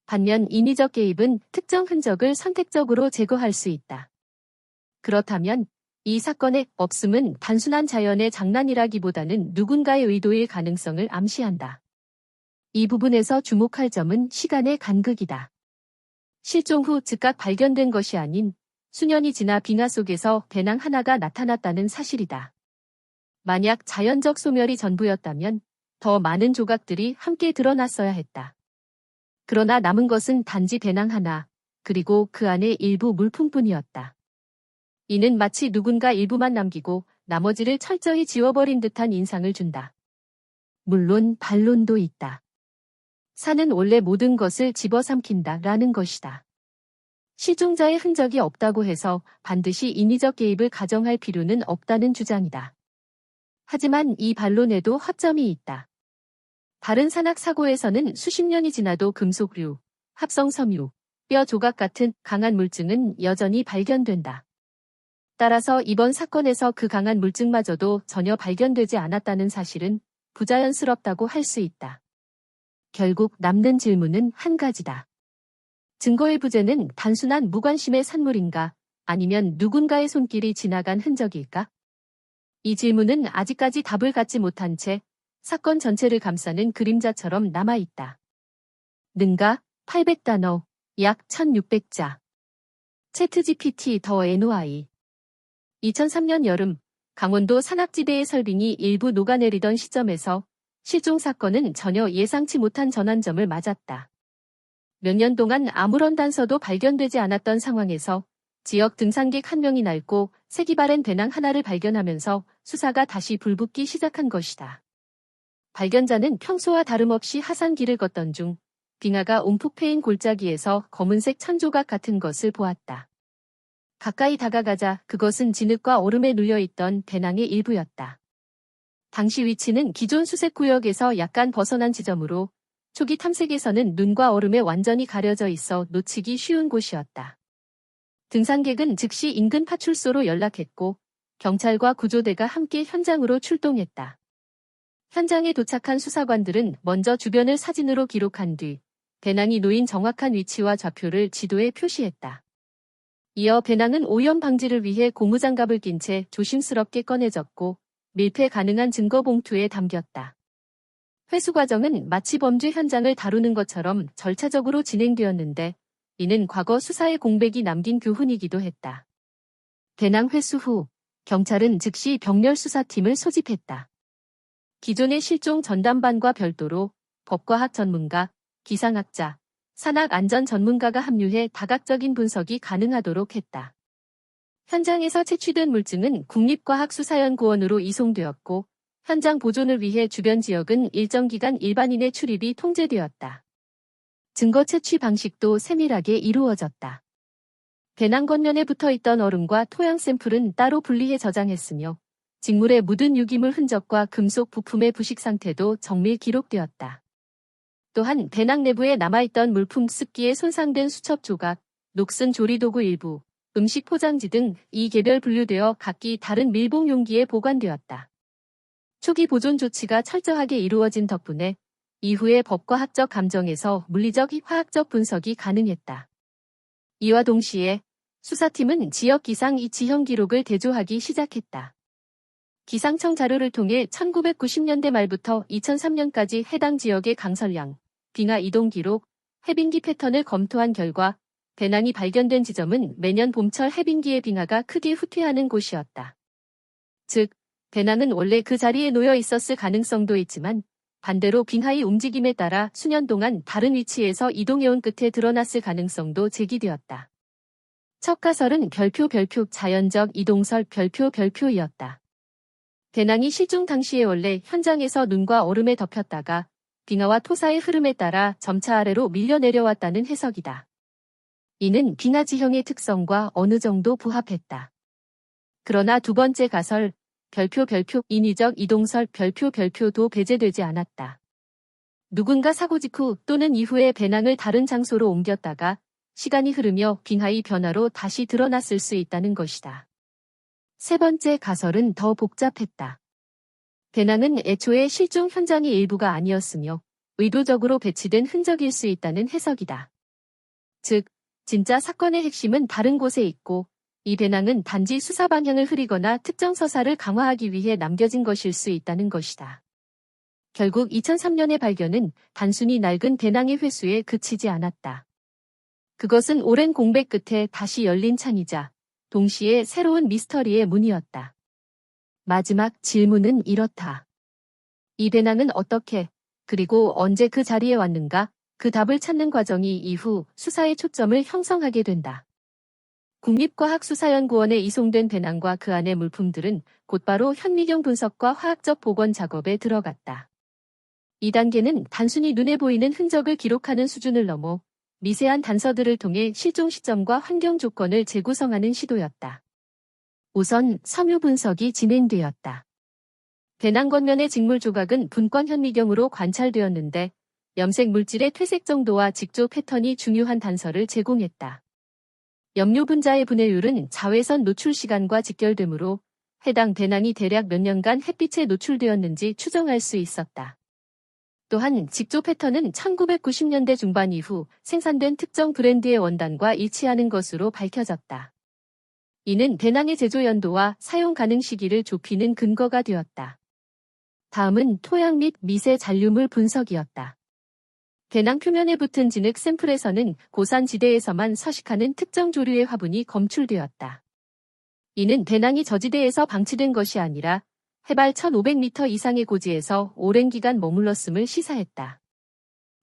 반면 인위적 개입은 특정 흔적을 선택적으로 제거할 수 있다. 그렇다면 이 사건의 없음은 단순한 자연의 장난이라기보다는 누군가의 의도일 가능성을 암시한다. 이 부분에서 주목할 점은 시간의 간극이다. 실종 후 즉각 발견된 것이 아닌 수년이 지나 빙하 속에서 배낭 하나가 나타났다는 사실이다. 만약 자연적 소멸이 전부였다면 더 많은 조각들이 함께 드러났어야 했다. 그러나 남은 것은 단지 배낭 하나, 그리고 그 안에 일부 물품뿐이었다. 이는 마치 누군가 일부만 남기고 나머지를 철저히 지워버린 듯한 인상을 준다. 물론 반론도 있다. 산은 원래 모든 것을 집어삼킨다 라는 것이다. 실종자의 흔적이 없다고 해서 반드시 인위적 개입을 가정할 필요는 없다는 주장이다. 하지만 이 반론에도 허점이 있다. 다른 산악 사고에서는 수십 년이 지나도 금속류, 합성섬유, 뼈 조각 같은 강한 물증은 여전히 발견된다. 따라서 이번 사건에서 그 강한 물증마저도 전혀 발견되지 않았다는 사실은 부자연스럽다고 할 수 있다. 결국 남는 질문은 한 가지다. 증거의 부재는 단순한 무관심의 산물인가 아니면 누군가의 손길이 지나간 흔적일까? 이 질문은 아직까지 답을 갖지 못한 채 사건 전체를 감싸는 그림자처럼 남아있다. 능가 800단어, 약 1600자. 챗GPT 더 NOI. 2003년 여름, 강원도 산악지대의 설빙이 일부 녹아내리던 시점에서 실종 사건은 전혀 예상치 못한 전환점을 맞았다. 몇 년 동안 아무런 단서도 발견되지 않았던 상황에서 지역 등산객 한 명이 낡고 색이 바랜 배낭 하나를 발견하면서 수사가 다시 불붙기 시작한 것이다. 발견자는 평소와 다름없이 하산길을 걷던 중 빙하가 움푹 패인 골짜기에서 검은색 천조각 같은 것을 보았다. 가까이 다가가자 그것은 진흙과 얼음에 눌려있던 배낭의 일부였다. 당시 위치는 기존 수색구역에서 약간 벗어난 지점으로 초기 탐색에서는 눈과 얼음에 완전히 가려져 있어 놓치기 쉬운 곳이었다. 등산객은 즉시 인근 파출소로 연락했고 경찰과 구조대가 함께 현장으로 출동했다. 현장에 도착한 수사관들은 먼저 주변을 사진으로 기록한 뒤 배낭이 놓인 정확한 위치와 좌표를 지도에 표시했다. 이어 배낭은 오염 방지를 위해 고무장갑을 낀 채 조심스럽게 꺼내졌고 밀폐 가능한 증거 봉투에 담겼다. 회수 과정은 마치 범죄 현장을 다루는 것처럼 절차적으로 진행되었는데 이는 과거 수사의 공백이 남긴 교훈이기도 했다. 배낭 회수 후 경찰은 즉시 병렬 수사팀을 소집했다. 기존의 실종 전담반과 별도로 법과학 전문가, 기상학자, 산악 안전 전문가가 합류해 다각적인 분석이 가능하도록 했다. 현장에서 채취된 물증은 국립과학수사연구원으로 이송되었고 현장 보존을 위해 주변 지역은 일정 기간 일반인의 출입이 통제되었다. 증거 채취 방식도 세밀하게 이루어졌다. 배낭 겉면에 붙어있던 얼음과 토양 샘플은 따로 분리해 저장했으며 직물에 묻은 유기물 흔적과 금속 부품의 부식 상태도 정밀 기록되었다. 또한 배낭 내부에 남아있던 물품 습기에 손상된 수첩 조각, 녹슨 조리도구 일부, 음식 포장지 등 이 개별 분류되어 각기 다른 밀봉 용기에 보관되었다. 초기 보존 조치가 철저하게 이루어진 덕분에 이후의 법과학적 감정에서 물리적, 화학적 분석이 가능했다. 이와 동시에 수사팀은 지역 기상 지형 기록을 대조하기 시작했다. 기상청 자료를 통해 1990년대 말부터 2003년까지 해당 지역의 강설량, 빙하 이동 기록, 해빙기 패턴을 검토한 결과 배낭이 발견된 지점은 매년 봄철 해빙기의 빙하가 크게 후퇴하는 곳이었다. 즉, 배낭은 원래 그 자리에 놓여 있었을 가능성도 있지만 반대로 빙하의 움직임에 따라 수년 동안 다른 위치에서 이동해온 끝에 드러났을 가능성도 제기되었다. 첫 가설은 별표 자연적 이동설 별표이었다. 배낭이 실종 당시에 원래 현장에서 눈과 얼음에 덮였다가 빙하와 토사의 흐름에 따라 점차 아래로 밀려 내려왔다는 해석이다. 이는 빙하 지형의 특성과 어느 정도 부합했다. 그러나 두 번째 가설, 별표 인위적 이동설 별표도 배제되지 않았다. 누군가 사고 직후 또는 이후에 배낭을 다른 장소로 옮겼다가 시간이 흐르며 빙하의 변화로 다시 드러났을 수 있다는 것이다. 세 번째 가설은 더 복잡했다. 배낭은 애초에 실종 현장의 일부가 아니었으며 의도적으로 배치된 흔적일 수 있다는 해석이다. 즉, 진짜 사건의 핵심은 다른 곳에 있고 이 배낭은 단지 수사 방향을 흐리거나 특정 서사를 강화하기 위해 남겨진 것일 수 있다는 것이다. 결국 2003년의 발견은 단순히 낡은 배낭의 회수에 그치지 않았다. 그것은 오랜 공백 끝에 다시 열린 창이자 동시에 새로운 미스터리의 문이었다. 마지막 질문은 이렇다. 이 배낭은 어떻게, 그리고 언제 그 자리에 왔는가? 그 답을 찾는 과정이 이후 수사의 초점을 형성하게 된다. 국립과학수사연구원에 이송된 배낭과 그 안의 물품들은 곧바로 현미경 분석과 화학적 복원 작업에 들어갔다. 이 단계는 단순히 눈에 보이는 흔적을 기록하는 수준을 넘어 미세한 단서들을 통해 실종 시점과 환경 조건을 재구성하는 시도였다. 우선 섬유 분석이 진행되었다. 배낭 겉면의 직물 조각은 분권 현미경으로 관찰되었는데 염색 물질의 퇴색 정도와 직조 패턴이 중요한 단서를 제공했다. 염료 분자의 분해율은 자외선 노출 시간과 직결되므로 해당 배낭이 대략 몇 년간 햇빛에 노출되었는지 추정할 수 있었다. 또한 직조 패턴은 1990년대 중반 이후 생산된 특정 브랜드의 원단과 일치하는 것으로 밝혀졌다. 이는 배낭의 제조 연도와 사용 가능 시기를 좁히는 근거가 되었다. 다음은 토양 및 미세 잔류물 분석이었다. 배낭 표면에 붙은 진흙 샘플에서는 고산지대에서만 서식하는 특정 조류의 화분이 검출되었다. 이는 배낭이 저지대에서 방치된 것이 아니라 해발 1500m 이상의 고지에서 오랜 기간 머물렀음을 시사했다.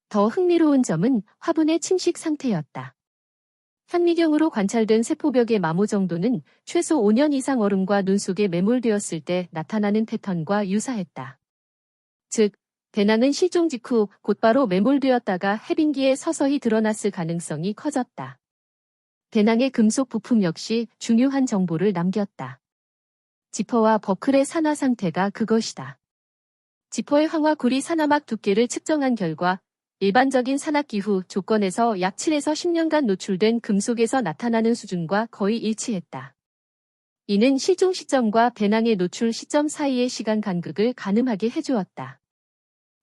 더 흥미로운 점은 화분의 침식 상태였다. 현미경으로 관찰된 세포벽의 마모 정도는 최소 5년 이상 얼음과 눈 속에 매몰되었을 때 나타나는 패턴과 유사했다. 즉, 배낭은 실종 직후 곧바로 매몰되었다가 해빙기에 서서히 드러났을 가능성이 커졌다. 배낭의 금속 부품 역시 중요한 정보를 남겼다. 지퍼와 버클의 산화 상태가 그것이다. 지퍼의 황화 구리 산화막 두께를 측정한 결과 일반적인 산악기후 조건에서 약 7에서 10년간 노출된 금속에서 나타나는 수준과 거의 일치했다. 이는 실종 시점과 배낭의 노출 시점 사이의 시간 간극을 가늠하게 해주었다.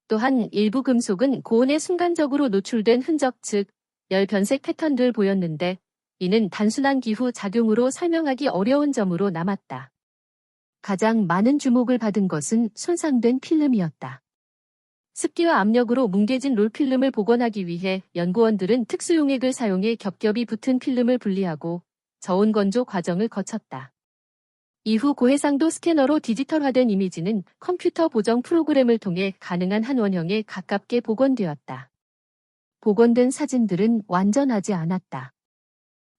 또한 일부 금속은 고온에 순간적으로 노출된 흔적 즉 열 변색 패턴들 보였는데 이는 단순한 기후 작용으로 설명하기 어려운 점으로 남았다. 가장 많은 주목을 받은 것은 손상된 필름이었다. 습기와 압력으로 뭉개진 롤필름을 복원하기 위해 연구원들은 특수용액을 사용해 겹겹이 붙은 필름을 분리하고 저온 건조 과정을 거쳤다. 이후 고해상도 스캐너로 디지털화된 이미지는 컴퓨터 보정 프로그램을 통해 가능한 한 원형에 가깝게 복원되었다. 복원된 사진들은 완전하지 않았다.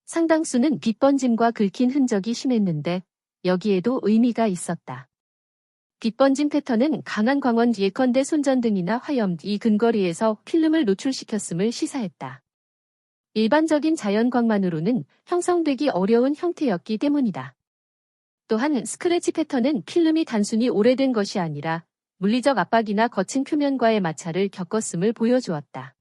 상당수는 빛 번짐과 긁힌 흔적이 심했는데 여기에도 의미가 있었다. 빛 번짐 패턴은 강한 광원 예컨대 손전등이나 화염 이 근거리에서 필름을 노출시켰음을 시사했다. 일반적인 자연광만으로는 형성되기 어려운 형태였기 때문이다. 또한 스크래치 패턴은 필름이 단순히 오래된 것이 아니라 물리적 압박이나 거친 표면과의 마찰을 겪었음을 보여주었다.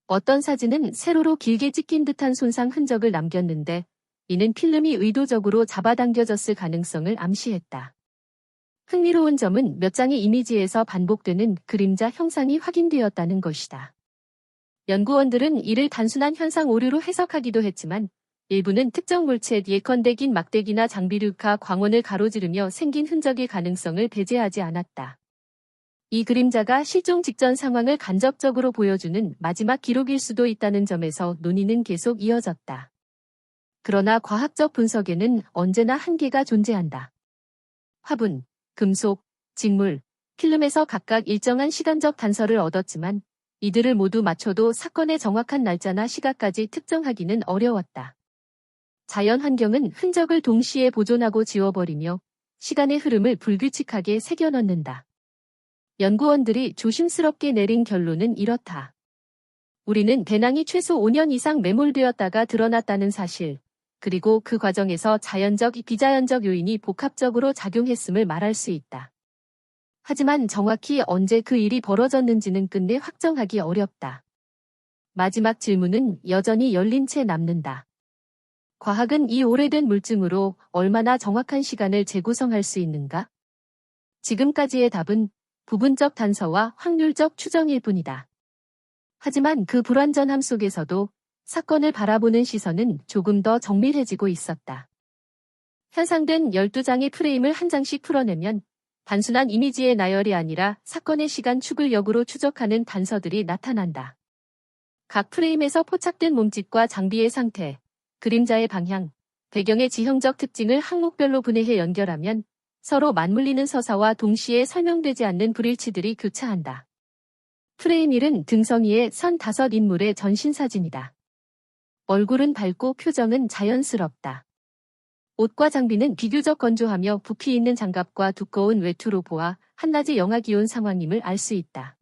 어떤 사진은 세로로 길게 찍힌 듯한 손상 흔적을 남겼는데 이는 필름이 의도적으로 잡아당겨졌을 가능성을 암시했다. 흥미로운 점은 몇 장의 이미지에서 반복되는 그림자 형상이 확인되었다는 것이다. 연구원들은 이를 단순한 현상 오류로 해석하기도 했지만 일부는 특정 물체 예컨대 긴 막대기나 장비류가 광원을 가로지르며 생긴 흔적일 가능성을 배제하지 않았다. 이 그림자가 실종 직전 상황을 간접적으로 보여주는 마지막 기록일 수도 있다는 점에서 논의는 계속 이어졌다. 그러나 과학적 분석에는 언제나 한계가 존재한다. 화분, 금속, 직물, 필름에서 각각 일정한 시간적 단서를 얻었지만 이들을 모두 맞춰도 사건의 정확한 날짜나 시각까지 특정하기는 어려웠다. 자연 환경은 흔적을 동시에 보존하고 지워버리며 시간의 흐름을 불규칙하게 새겨넣는다. 연구원들이 조심스럽게 내린 결론은 이렇다. 우리는 배낭이 최소 5년 이상 매몰되었다가 드러났다는 사실, 그리고 그 과정에서 자연적, 비자연적 요인이 복합적으로 작용했음을 말할 수 있다. 하지만 정확히 언제 그 일이 벌어졌는지는 끝내 확정하기 어렵다. 마지막 질문은 여전히 열린 채 남는다. 과학은 이 오래된 물증으로 얼마나 정확한 시간을 재구성할 수 있는가? 지금까지의 답은 부분적 단서와 확률적 추정일 뿐이다. 하지만 그 불완전함 속에서도 사건을 바라보는 시선은 조금 더 정밀해지고 있었다. 현상된 12장의 프레임을 한 장씩 풀어내면 단순한 이미지의 나열이 아니라 사건의 시간 축을 역으로 추적하는 단서들이 나타난다. 각 프레임에서 포착된 몸짓과 장비의 상태, 그림자의 방향, 배경의 지형적 특징을 항목별로 분해해 연결하면 서로 맞물리는 서사와 동시에 설명되지 않는 불일치들이 교차한다. 프레임 1은 등성이의 선 5인물의 전신사진이다. 얼굴은 밝고 표정은 자연스럽다. 옷과 장비는 비교적 건조하며 부피 있는 장갑과 두꺼운 외투로 보아 한낮의 영하 기온 상황임을 알 수 있다.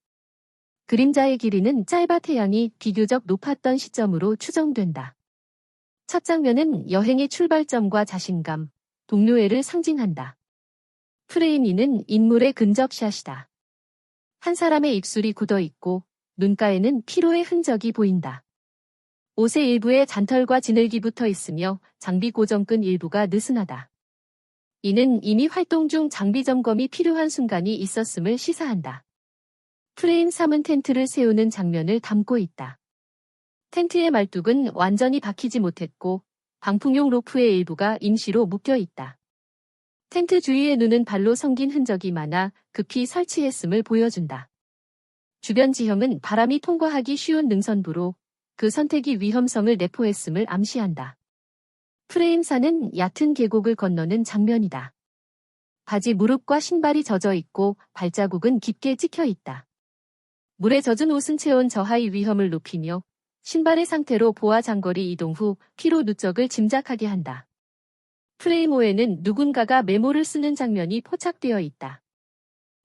그림자의 길이는 짧아 태양이 비교적 높았던 시점으로 추정된다. 첫 장면은 여행의 출발점과 자신감, 동료애를 상징한다. 프레임 2는 인물의 근접샷이다. 한 사람의 입술이 굳어있고 눈가에는 피로의 흔적이 보인다. 옷의 일부에 잔털과 진흙이 붙어 있으며 장비 고정끈 일부가 느슨하다. 이는 이미 활동 중 장비 점검이 필요한 순간이 있었음을 시사한다. 프레임 3은 텐트를 세우는 장면을 담고 있다. 텐트의 말뚝은 완전히 박히지 못했고 방풍용 로프의 일부가 임시로 묶여 있다. 텐트 주위에 눈은 발로 성긴 흔적이 많아 급히 설치했음을 보여준다. 주변 지형은 바람이 통과하기 쉬운 능선부로 그 선택이 위험성을 내포했음을 암시한다. 프레임 4는 얕은 계곡을 건너는 장면이다. 바지 무릎과 신발이 젖어 있고 발자국은 깊게 찍혀 있다. 물에 젖은 옷은 체온 저하의 위험을 높이며 신발의 상태로 보아 장거리 이동 후 피로 누적을 짐작하게 한다. 프레임 5에는 누군가가 메모를 쓰는 장면이 포착되어 있다.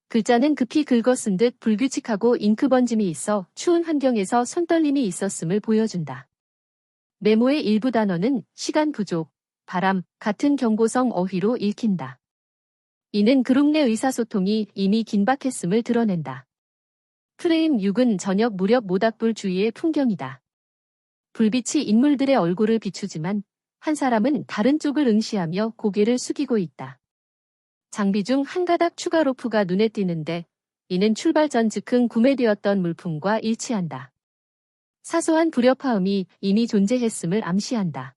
글자는 급히 긁어쓴 듯 불규칙하고 잉크 번짐이 있어 추운 환경에서 손떨림이 있었음을 보여준다. 메모의 일부 단어는 시간 부족, 바람 같은 경고성 어휘로 읽힌다. 이는 그룹 내 의사소통이 이미 긴박했음을 드러낸다. 프레임 6은 저녁 무렵 모닥불 주위의 풍경이다. 불빛이 인물들의 얼굴을 비추지만 한 사람은 다른 쪽을 응시하며 고개를 숙이고 있다. 장비 중 한 가닥 추가 로프가 눈에 띄는데 이는 출발 전 즉흥 구매되었던 물품과 일치한다. 사소한 불협화음이 이미 존재했음을 암시한다.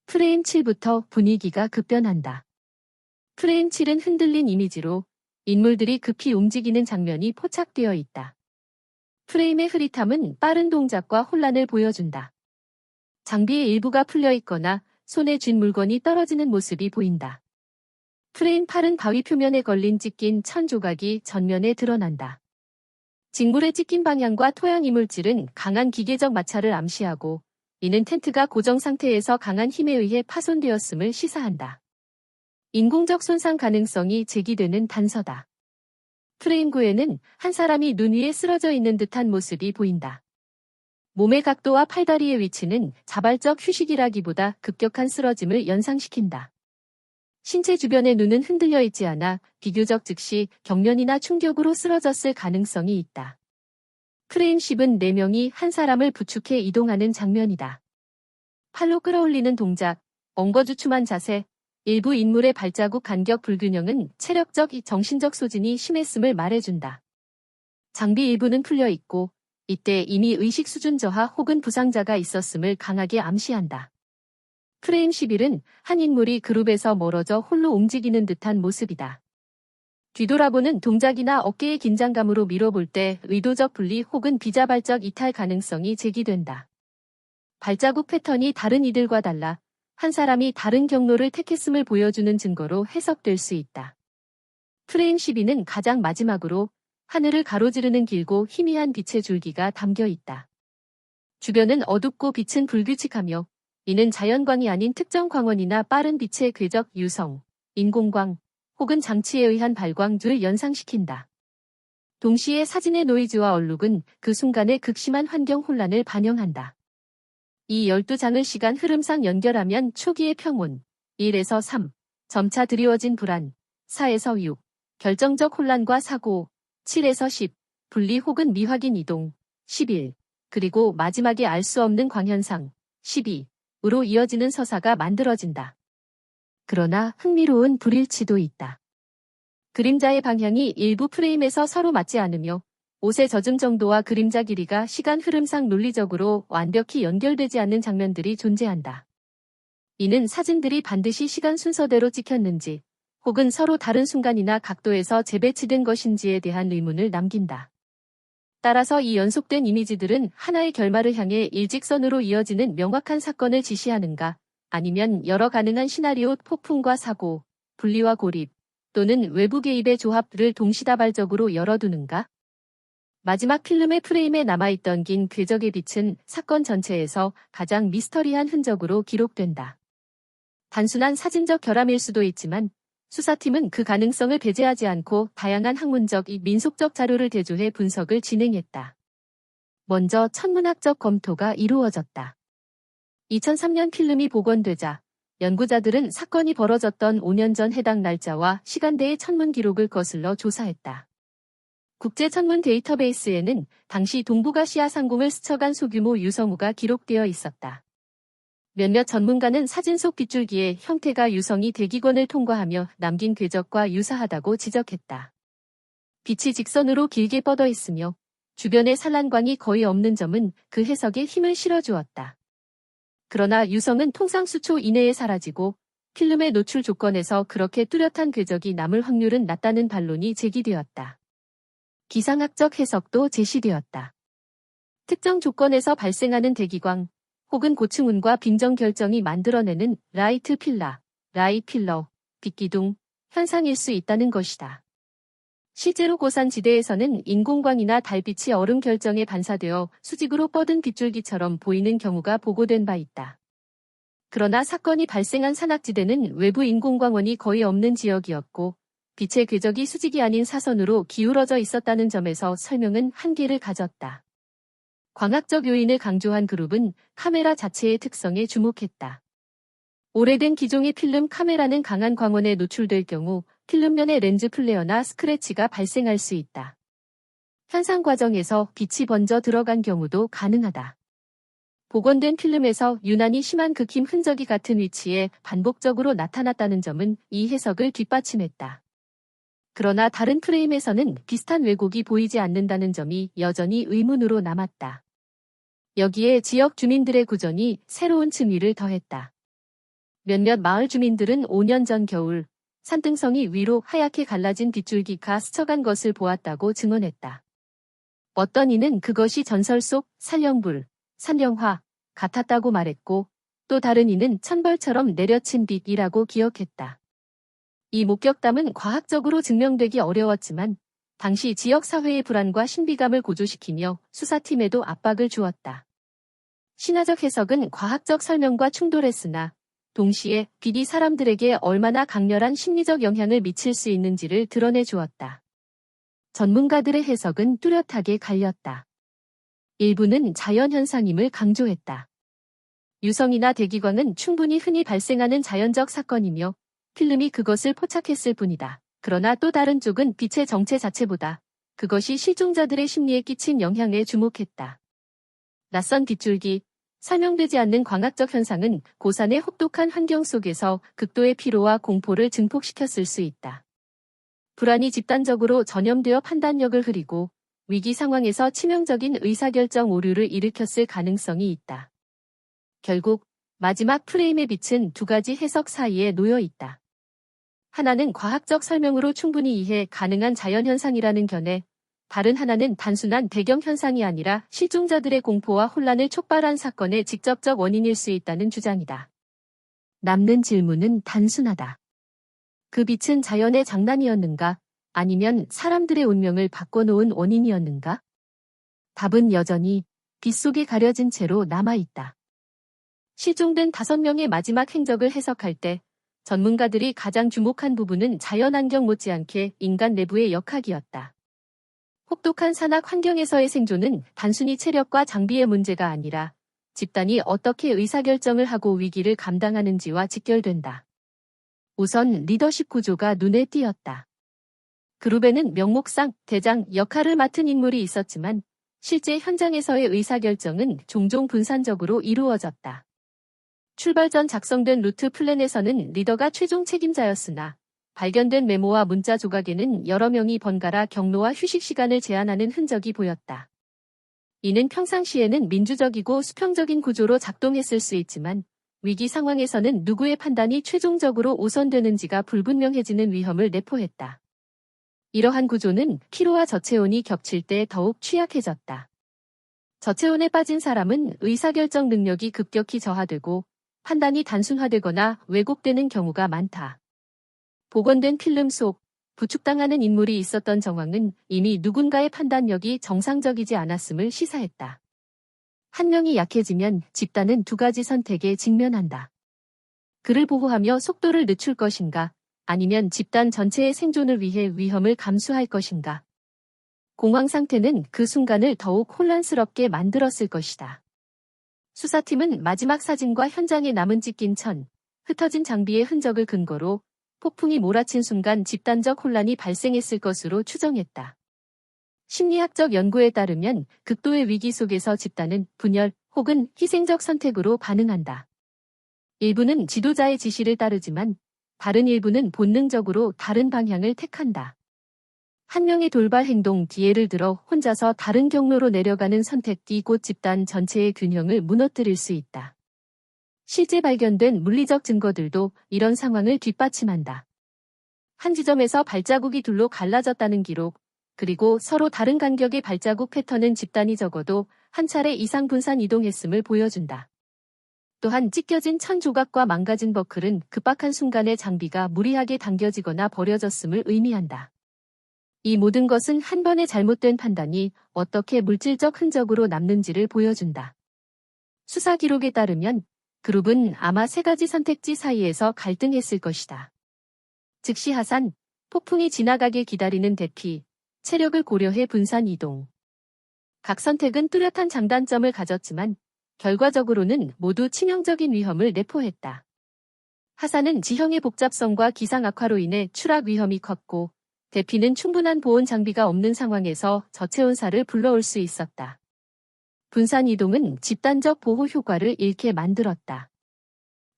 프레임 7부터 분위기가 급변한다. 프레임 7은 흔들린 이미지로 인물들이 급히 움직이는 장면이 포착되어 있다. 프레임의 흐릿함은 빠른 동작과 혼란을 보여준다. 장비의 일부가 풀려 있거나 손에 쥔 물건이 떨어지는 모습이 보인다. 프레임 8은 바위 표면에 걸린 찢긴 천 조각이 전면에 드러난다. 직물의 찢긴 방향과 토양 이물질은 강한 기계적 마찰을 암시하고 이는 텐트가 고정 상태에서 강한 힘에 의해 파손되었음을 시사한다. 인공적 손상 가능성이 제기되는 단서다. 프레임 9에는 한 사람이 눈 위에 쓰러져 있는 듯한 모습이 보인다. 몸의 각도와 팔다리의 위치는 자발적 휴식이라기보다 급격한 쓰러짐을 연상시킨다. 신체 주변의 눈은 흔들려 있지 않아 비교적 즉시 경련이나 충격으로 쓰러졌을 가능성이 있다. 프레임 10은 4명이 한 사람을 부축해 이동하는 장면이다. 팔로 끌어올리는 동작, 엉거주춤한 자세, 일부 인물의 발자국 간격 불균형은 체력적, 정신적 소진이 심했음을 말해준다. 장비 일부는 풀려 있고 이때 이미 의식 수준 저하 혹은 부상자가 있었음을 강하게 암시한다. 프레임 11은 한 인물이 그룹에서 멀어져 홀로 움직이는 듯한 모습이다. 뒤돌아보는 동작이나 어깨의 긴장감으로 밀어볼 때 의도적 분리 혹은 비자발적 이탈 가능성이 제기된다. 발자국 패턴이 다른 이들과 달라 한 사람이 다른 경로를 택했음을 보여주는 증거로 해석될 수 있다. 프레임 12는 가장 마지막으로 하늘을 가로지르는 길고 희미한 빛의 줄기가 담겨 있다. 주변은 어둡고 빛은 불규칙하며 이는 자연광이 아닌 특정 광원이나 빠른 빛의 궤적 유성, 인공광 혹은 장치에 의한 발광을 연상시킨다. 동시에 사진의 노이즈와 얼룩은 그 순간의 극심한 환경 혼란을 반영한다. 이 12장을 시간 흐름상 연결하면 초기의 평온, 1에서 3, 점차 드리워진 불안, 4에서 6, 결정적 혼란과 사고, 7에서 10, 분리 혹은 미확인 이동, 11, 그리고 마지막에 알 수 없는 광현상, 12으로 이어지는 서사가 만들어진다. 그러나 흥미로운 불일치도 있다. 그림자의 방향이 일부 프레임에서 서로 맞지 않으며 옷의 젖음 정도와 그림자 길이가 시간 흐름상 논리적으로 완벽히 연결되지 않는 장면들이 존재한다. 이는 사진들이 반드시 시간 순서대로 찍혔는지 혹은 서로 다른 순간이나 각도에서 재배치된 것인지에 대한 의문을 남긴다. 따라서 이 연속된 이미지들은 하나의 결말을 향해 일직선으로 이어지는 명확한 사건을 지시하는가, 아니면 여러 가능한 시나리오 폭풍과 사고, 분리와 고립, 또는 외부 개입의 조합들을 동시다발적으로 열어두는가? 마지막 필름의 프레임에 남아있던 긴 궤적의 빛은 사건 전체에서 가장 미스터리한 흔적으로 기록된다. 단순한 사진적 결함일 수도 있지만 수사팀은 그 가능성을 배제하지 않고 다양한 학문적, 민속적 자료를 대조해 분석을 진행했다. 먼저 천문학적 검토가 이루어졌다. 2003년 필름이 복원되자 연구자들은 사건이 벌어졌던 5년 전 해당 날짜와 시간대의 천문 기록을 거슬러 조사했다. 국제 천문 데이터베이스에는 당시 동북아시아 상공을 스쳐간 소규모 유성우가 기록되어 있었다. 몇몇 전문가는 사진 속 빗줄기의 형태가 유성이 대기권을 통과하며 남긴 궤적과 유사하다고 지적했다. 빛이 직선으로 길게 뻗어 있으며 주변에 산란광이 거의 없는 점은 그 해석에 힘을 실어주었다. 그러나 유성은 통상 수초 이내에 사라지고 필름의 노출 조건에서 그렇게 뚜렷한 궤적이 남을 확률은 낮다는 반론이 제기되었다. 기상학적 해석도 제시되었다. 특정 조건에서 발생하는 대기광 혹은 고층운과 빙정 결정이 만들어내는 라이트 필러, 빛기둥 현상일 수 있다는 것이다. 실제로 고산지대에서는 인공광이나 달빛이 얼음 결정에 반사되어 수직으로 뻗은 빗줄기처럼 보이는 경우가 보고된 바 있다. 그러나 사건이 발생한 산악지대는 외부 인공광원이 거의 없는 지역이었고 빛의 궤적이 수직이 아닌 사선으로 기울어져 있었다는 점에서 설명은 한계를 가졌다. 광학적 요인을 강조한 그룹은 카메라 자체의 특성에 주목했다. 오래된 기종의 필름 카메라는 강한 광원에 노출될 경우 필름면에 렌즈 플레어나 스크래치가 발생할 수 있다. 현상 과정에서 빛이 번져 들어간 경우도 가능하다. 복원된 필름에서 유난히 심한 극힘 흔적이 같은 위치에 반복적으로 나타났다는 점은 이 해석을 뒷받침했다. 그러나 다른 프레임에서는 비슷한 왜곡이 보이지 않는다는 점이 여전히 의문으로 남았다. 여기에 지역 주민들의 구전이 새로운 층위를 더했다. 몇몇 마을 주민들은 5년 전 겨울 산등성이 위로 하얗게 갈라진 빗줄기가 스쳐간 것을 보았다고 증언했다. 어떤 이는 그것이 전설 속 산령불, 산령화 같았다고 말했고 또 다른 이는 천벌처럼 내려친 빛이라고 기억했다. 이 목격담은 과학적으로 증명되기 어려웠지만 당시 지역 사회의 불안과 신비감을 고조시키며 수사팀에도 압박을 주었다. 신화적 해석은 과학적 설명과 충돌했으나 동시에 빛이 사람들에게 얼마나 강렬한 심리적 영향을 미칠 수 있는지를 드러내 주었다. 전문가들의 해석은 뚜렷하게 갈렸다. 일부는 자연현상임을 강조했다. 유성이나 대기광은 충분히 흔히 발생하는 자연적 사건이며 필름이 그것을 포착했을 뿐이다. 그러나 또 다른 쪽은 빛의 정체 자체보다 그것이 실종자들의 심리에 끼친 영향에 주목했다. 낯선 빗줄기, 설명되지 않는 광학적 현상은 고산의 혹독한 환경 속에서 극도의 피로와 공포를 증폭시켰을 수 있다. 불안이 집단적으로 전염되어 판단력을 흐리고 위기 상황에서 치명적인 의사결정 오류를 일으켰을 가능성이 있다. 결국 마지막 프레임의 빛은 두 가지 해석 사이에 놓여 있다. 하나는 과학적 설명으로 충분히 이해 가능한 자연현상이라는 견해, 다른 하나는 단순한 배경현상이 아니라 실종자들의 공포와 혼란을 촉발한 사건의 직접적 원인일 수 있다는 주장이다. 남는 질문은 단순하다. 그 빛은 자연의 장난이었는가? 아니면 사람들의 운명을 바꿔놓은 원인이었는가? 답은 여전히 빛 속에 가려진 채로 남아있다. 실종된 5명의 마지막 행적을 해석할 때 전문가들이 가장 주목한 부분은 자연환경 못지않게 인간 내부의 역학이었다. 혹독한 산악 환경에서의 생존은 단순히 체력과 장비의 문제가 아니라 집단이 어떻게 의사결정을 하고 위기를 감당하는지와 직결된다. 우선 리더십 구조가 눈에 띄었다. 그룹에는 명목상 대장 역할을 맡은 인물이 있었지만 실제 현장에서의 의사결정은 종종 분산적으로 이루어졌다. 출발 전 작성된 루트 플랜에서는 리더가 최종 책임자였으나 발견된 메모와 문자 조각에는 여러 명이 번갈아 경로와 휴식 시간을 제한하는 흔적이 보였다. 이는 평상시에는 민주적이고 수평적인 구조로 작동했을 수 있지만 위기 상황에서는 누구의 판단이 최종적으로 우선되는지가 불분명해지는 위험을 내포했다. 이러한 구조는 피로와 저체온이 겹칠 때 더욱 취약해졌다. 저체온에 빠진 사람은 의사결정 능력이 급격히 저하되고 판단이 단순화되거나 왜곡되는 경우가 많다. 복원된 필름 속 부축당하는 인물이 있었던 정황은 이미 누군가의 판단력이 정상적이지 않았음을 시사했다. 한 명이 약해지면 집단은 두 가지 선택에 직면한다. 그를 보호하며 속도를 늦출 것인가, 아니면 집단 전체의 생존을 위해 위험을 감수할 것인가. 공황 상태는 그 순간을 더욱 혼란스럽게 만들었을 것이다. 수사팀은 마지막 사진과 현장에 남은 찢긴 천, 흩어진 장비의 흔적을 근거로 폭풍이 몰아친 순간 집단적 혼란이 발생했을 것으로 추정했다. 심리학적 연구에 따르면 극도의 위기 속에서 집단은 분열 혹은 희생적 선택으로 반응한다. 일부는 지도자의 지시를 따르지만 다른 일부는 본능적으로 다른 방향을 택한다. 한 명의 돌발 행동 예를 들어 혼자서 다른 경로로 내려가는 선택 뒤 곧 집단 전체의 균형을 무너뜨릴 수 있다. 실제 발견된 물리적 증거들도 이런 상황을 뒷받침한다. 한 지점에서 발자국이 둘로 갈라졌다는 기록, 그리고 서로 다른 간격의 발자국 패턴은 집단이 적어도 한 차례 이상 분산 이동했음을 보여준다. 또한 찢겨진 천 조각과 망가진 버클은 급박한 순간에 장비가 무리하게 당겨지거나 버려졌음을 의미한다. 이 모든 것은 한 번의 잘못된 판단이 어떻게 물질적 흔적으로 남는지를 보여준다. 수사 기록에 따르면 그룹은 아마 세 가지 선택지 사이에서 갈등했을 것이다. 즉시 하산, 폭풍이 지나가길 기다리는 대피, 체력을 고려해 분산 이동. 각 선택은 뚜렷한 장단점을 가졌지만 결과적으로는 모두 치명적인 위험을 내포했다. 하산은 지형의 복잡성과 기상 악화로 인해 추락 위험이 컸고 대피는 충분한 보온 장비가 없는 상황에서 저체온사를 불러올 수 있었다. 분산 이동은 집단적 보호 효과를 잃게 만들었다.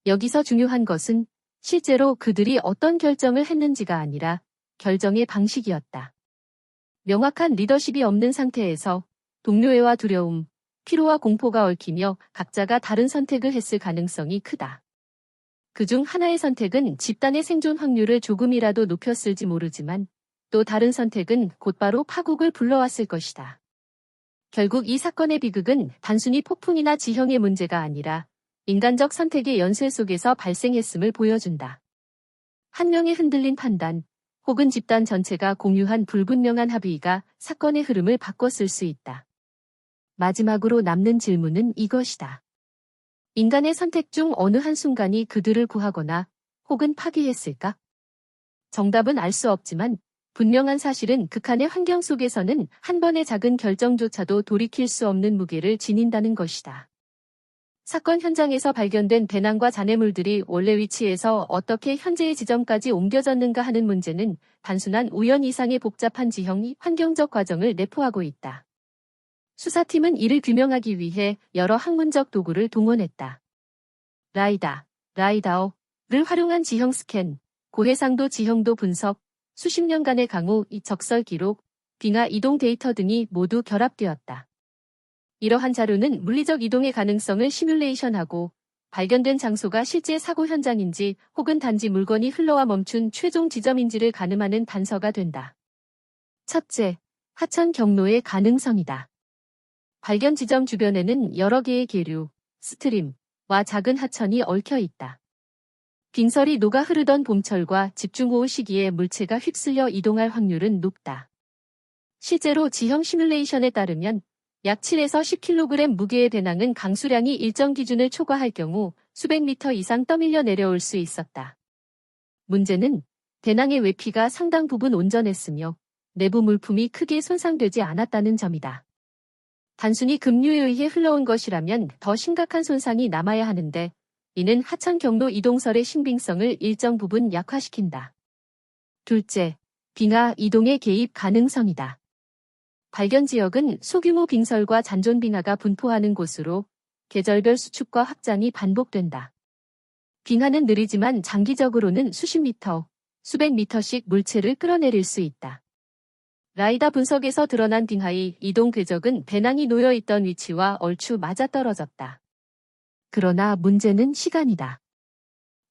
여기서 중요한 것은 실제로 그들이 어떤 결정을 했는지가 아니라 결정의 방식이었다. 명확한 리더십이 없는 상태에서 동료애와 두려움, 피로와 공포가 얽히며 각자가 다른 선택을 했을 가능성이 크다. 그중 하나의 선택은 집단의 생존 확률을 조금이라도 높였을지 모르지만 또 다른 선택은 곧바로 파국을 불러왔을 것이다. 결국 이 사건의 비극은 단순히 폭풍이나 지형의 문제가 아니라 인간적 선택의 연쇄 속에서 발생했음을 보여준다. 한 명의 흔들린 판단, 혹은 집단 전체가 공유한 불분명한 합의가 사건의 흐름을 바꿨을 수 있다. 마지막으로 남는 질문은 이것이다. 인간의 선택 중 어느 한순간이 그들을 구하거나 혹은 파괴했을까? 정답은 알 수 없지만 분명한 사실은 극한의 환경 속에서는 한 번의 작은 결정조차도 돌이킬 수 없는 무게를 지닌다는 것이다. 사건 현장에서 발견된 배낭과 잔해물들이 원래 위치에서 어떻게 현재의 지점까지 옮겨졌는가 하는 문제는 단순한 우연 이상의 복잡한 지형 환경적 과정을 내포하고 있다. 수사팀은 이를 규명하기 위해 여러 학문적 도구를 동원했다. 라이다어를 활용한 지형 스캔, 고해상도 지형도 분석, 수십 년간의 강우 적설 기록, 빙하 이동 데이터 등이 모두 결합되었다. 이러한 자료는 물리적 이동의 가능성을 시뮬레이션하고 발견된 장소가 실제 사고 현장인지 혹은 단지 물건이 흘러와 멈춘 최종 지점인지를 가늠하는 단서가 된다. 첫째, 하천 경로의 가능성이다. 발견 지점 주변에는 여러 개의 계류, 스트림과 작은 하천이 얽혀 있다. 빙설이 녹아 흐르던 봄철과 집중호우 시기에 물체가 휩쓸려 이동할 확률은 높다. 실제로 지형 시뮬레이션에 따르면 약 7에서 10kg 무게의 배낭은 강수량이 일정 기준을 초과할 경우 수백 미터 이상 떠밀려 내려올 수 있었다. 문제는 배낭의 외피가 상당 부분 온전했으며 내부 물품이 크게 손상되지 않았다는 점이다. 단순히 급류에 의해 흘러온 것이라면 더 심각한 손상이 남아야 하는데 이는 하천 경로 이동설의 신빙성을 일정 부분 약화시킨다. 둘째, 빙하 이동의 개입 가능성이다. 발견 지역은 소규모 빙설과 잔존 빙하가 분포하는 곳으로 계절별 수축과 확장이 반복된다. 빙하는 느리지만 장기적으로는 수십 미터, 수백 미터씩 물체를 끌어내릴 수 있다. 라이다 분석에서 드러난 빙하의 이동 궤적은 배낭이 놓여 있던 위치와 얼추 맞아떨어졌다. 그러나 문제는 시간이다.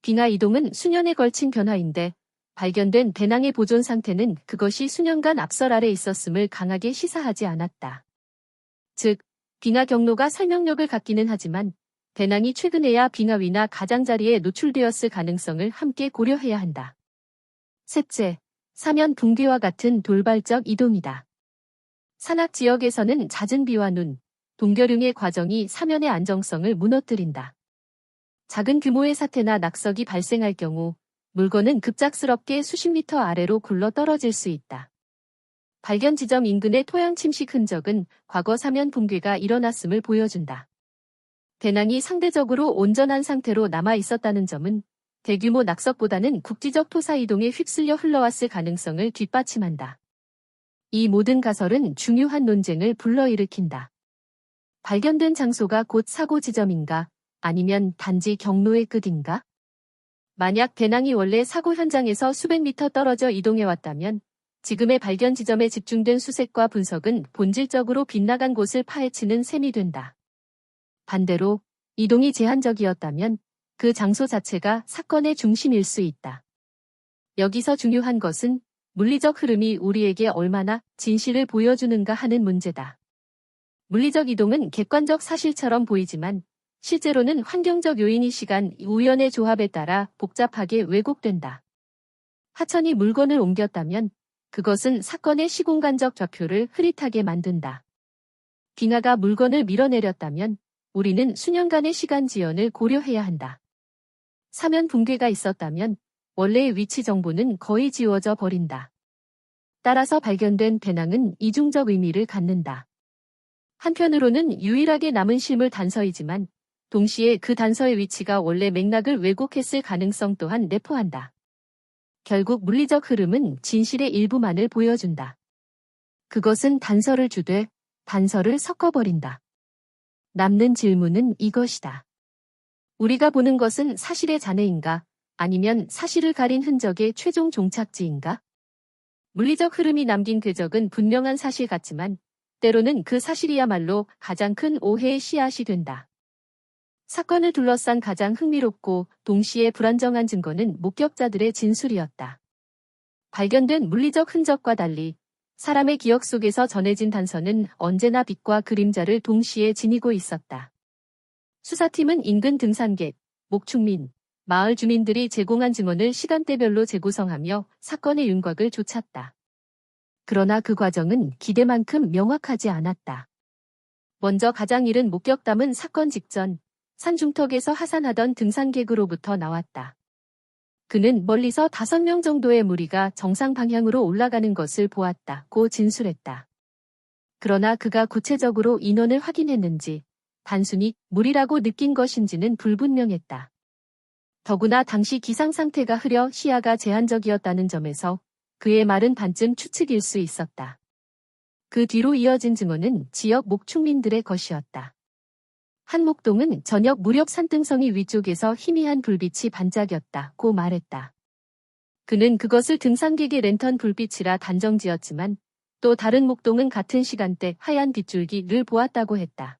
빙하 이동은 수년에 걸친 변화인데 발견된 배낭의 보존 상태는 그것이 수년간 압설 아래 있었음을 강하게 시사하지 않았다. 즉, 빙하 경로가 설명력을 갖기는 하지만 배낭이 최근에야 빙하 위나 가장자리에 노출되었을 가능성을 함께 고려해야 한다. 셋째, 사면 붕괴와 같은 돌발적 이동이다. 산악 지역에서는 잦은 비와 눈, 동결융의 과정이 사면의 안정성을 무너뜨린다. 작은 규모의 사태나 낙석이 발생할 경우 물건은 급작스럽게 수십 미터 아래로 굴러 떨어질 수 있다. 발견 지점 인근의 토양 침식 흔적은 과거 사면 붕괴가 일어났음을 보여준다. 배낭이 상대적으로 온전한 상태로 남아 있었다는 점은 대규모 낙석보다는 국지적 토사 이동에 휩쓸려 흘러왔을 가능성을 뒷받침한다. 이 모든 가설은 중요한 논쟁을 불러일으킨다. 발견된 장소가 곧 사고 지점인가, 아니면 단지 경로의 끝인가? 만약 배낭이 원래 사고 현장에서 수백 미터 떨어져 이동해왔다면 지금의 발견 지점에 집중된 수색과 분석은 본질적으로 빗나간 곳을 파헤치는 셈이 된다. 반대로 이동이 제한적이었다면 그 장소 자체가 사건의 중심일 수 있다. 여기서 중요한 것은 물리적 흐름이 우리에게 얼마나 진실을 보여주는가 하는 문제다. 물리적 이동은 객관적 사실처럼 보이지만 실제로는 환경적 요인이 시간, 우연의 조합에 따라 복잡하게 왜곡된다. 하천이 물건을 옮겼다면 그것은 사건의 시공간적 좌표를 흐릿하게 만든다. 빙하가 물건을 밀어내렸다면 우리는 수년간의 시간 지연을 고려해야 한다. 사면 붕괴가 있었다면 원래의 위치 정보는 거의 지워져 버린다. 따라서 발견된 배낭은 이중적 의미를 갖는다. 한편으로는 유일하게 남은 실물 단서이지만 동시에 그 단서의 위치가 원래 맥락을 왜곡했을 가능성 또한 내포한다. 결국 물리적 흐름은 진실의 일부만을 보여준다. 그것은 단서를 주되 단서를 섞어버린다. 남는 질문은 이것이다. 우리가 보는 것은 사실의 잔해인가? 아니면 사실을 가린 흔적의 최종 종착지인가? 물리적 흐름이 남긴 궤적은 분명한 사실 같지만 때로는 그 사실이야말로 가장 큰 오해의 씨앗이 된다. 사건을 둘러싼 가장 흥미롭고 동시에 불안정한 증거는 목격자들의 진술이었다. 발견된 물리적 흔적과 달리 사람의 기억 속에서 전해진 단서는 언제나 빛과 그림자를 동시에 지니고 있었다. 수사팀은 인근 등산객, 목축민, 마을 주민들이 제공한 증언을 시간대별로 재구성하며 사건의 윤곽을 쫓았다. 그러나 그 과정은 기대만큼 명확하지 않았다. 먼저 가장 이른 목격담은 사건 직전 산중턱에서 하산하던 등산객으로부터 나왔다. 그는 멀리서 5명 정도의 무리가 정상 방향으로 올라가는 것을 보았다고 진술했다. 그러나 그가 구체적으로 인원을 확인했는지 단순히 물이라고 느낀 것인지는 불분명했다. 더구나 당시 기상 상태가 흐려 시야가 제한적이었다는 점에서 그의 말은 반쯤 추측일 수 있었다. 그 뒤로 이어진 증언은 지역 목축민들의 것이었다. 한 목동은 저녁 무렵 산등성이 위쪽에서 희미한 불빛이 반짝였다고 말했다. 그는 그것을 등산객의 랜턴 불빛이라 단정지었지만 또 다른 목동은 같은 시간대 하얀 빗줄기를 보았다고 했다.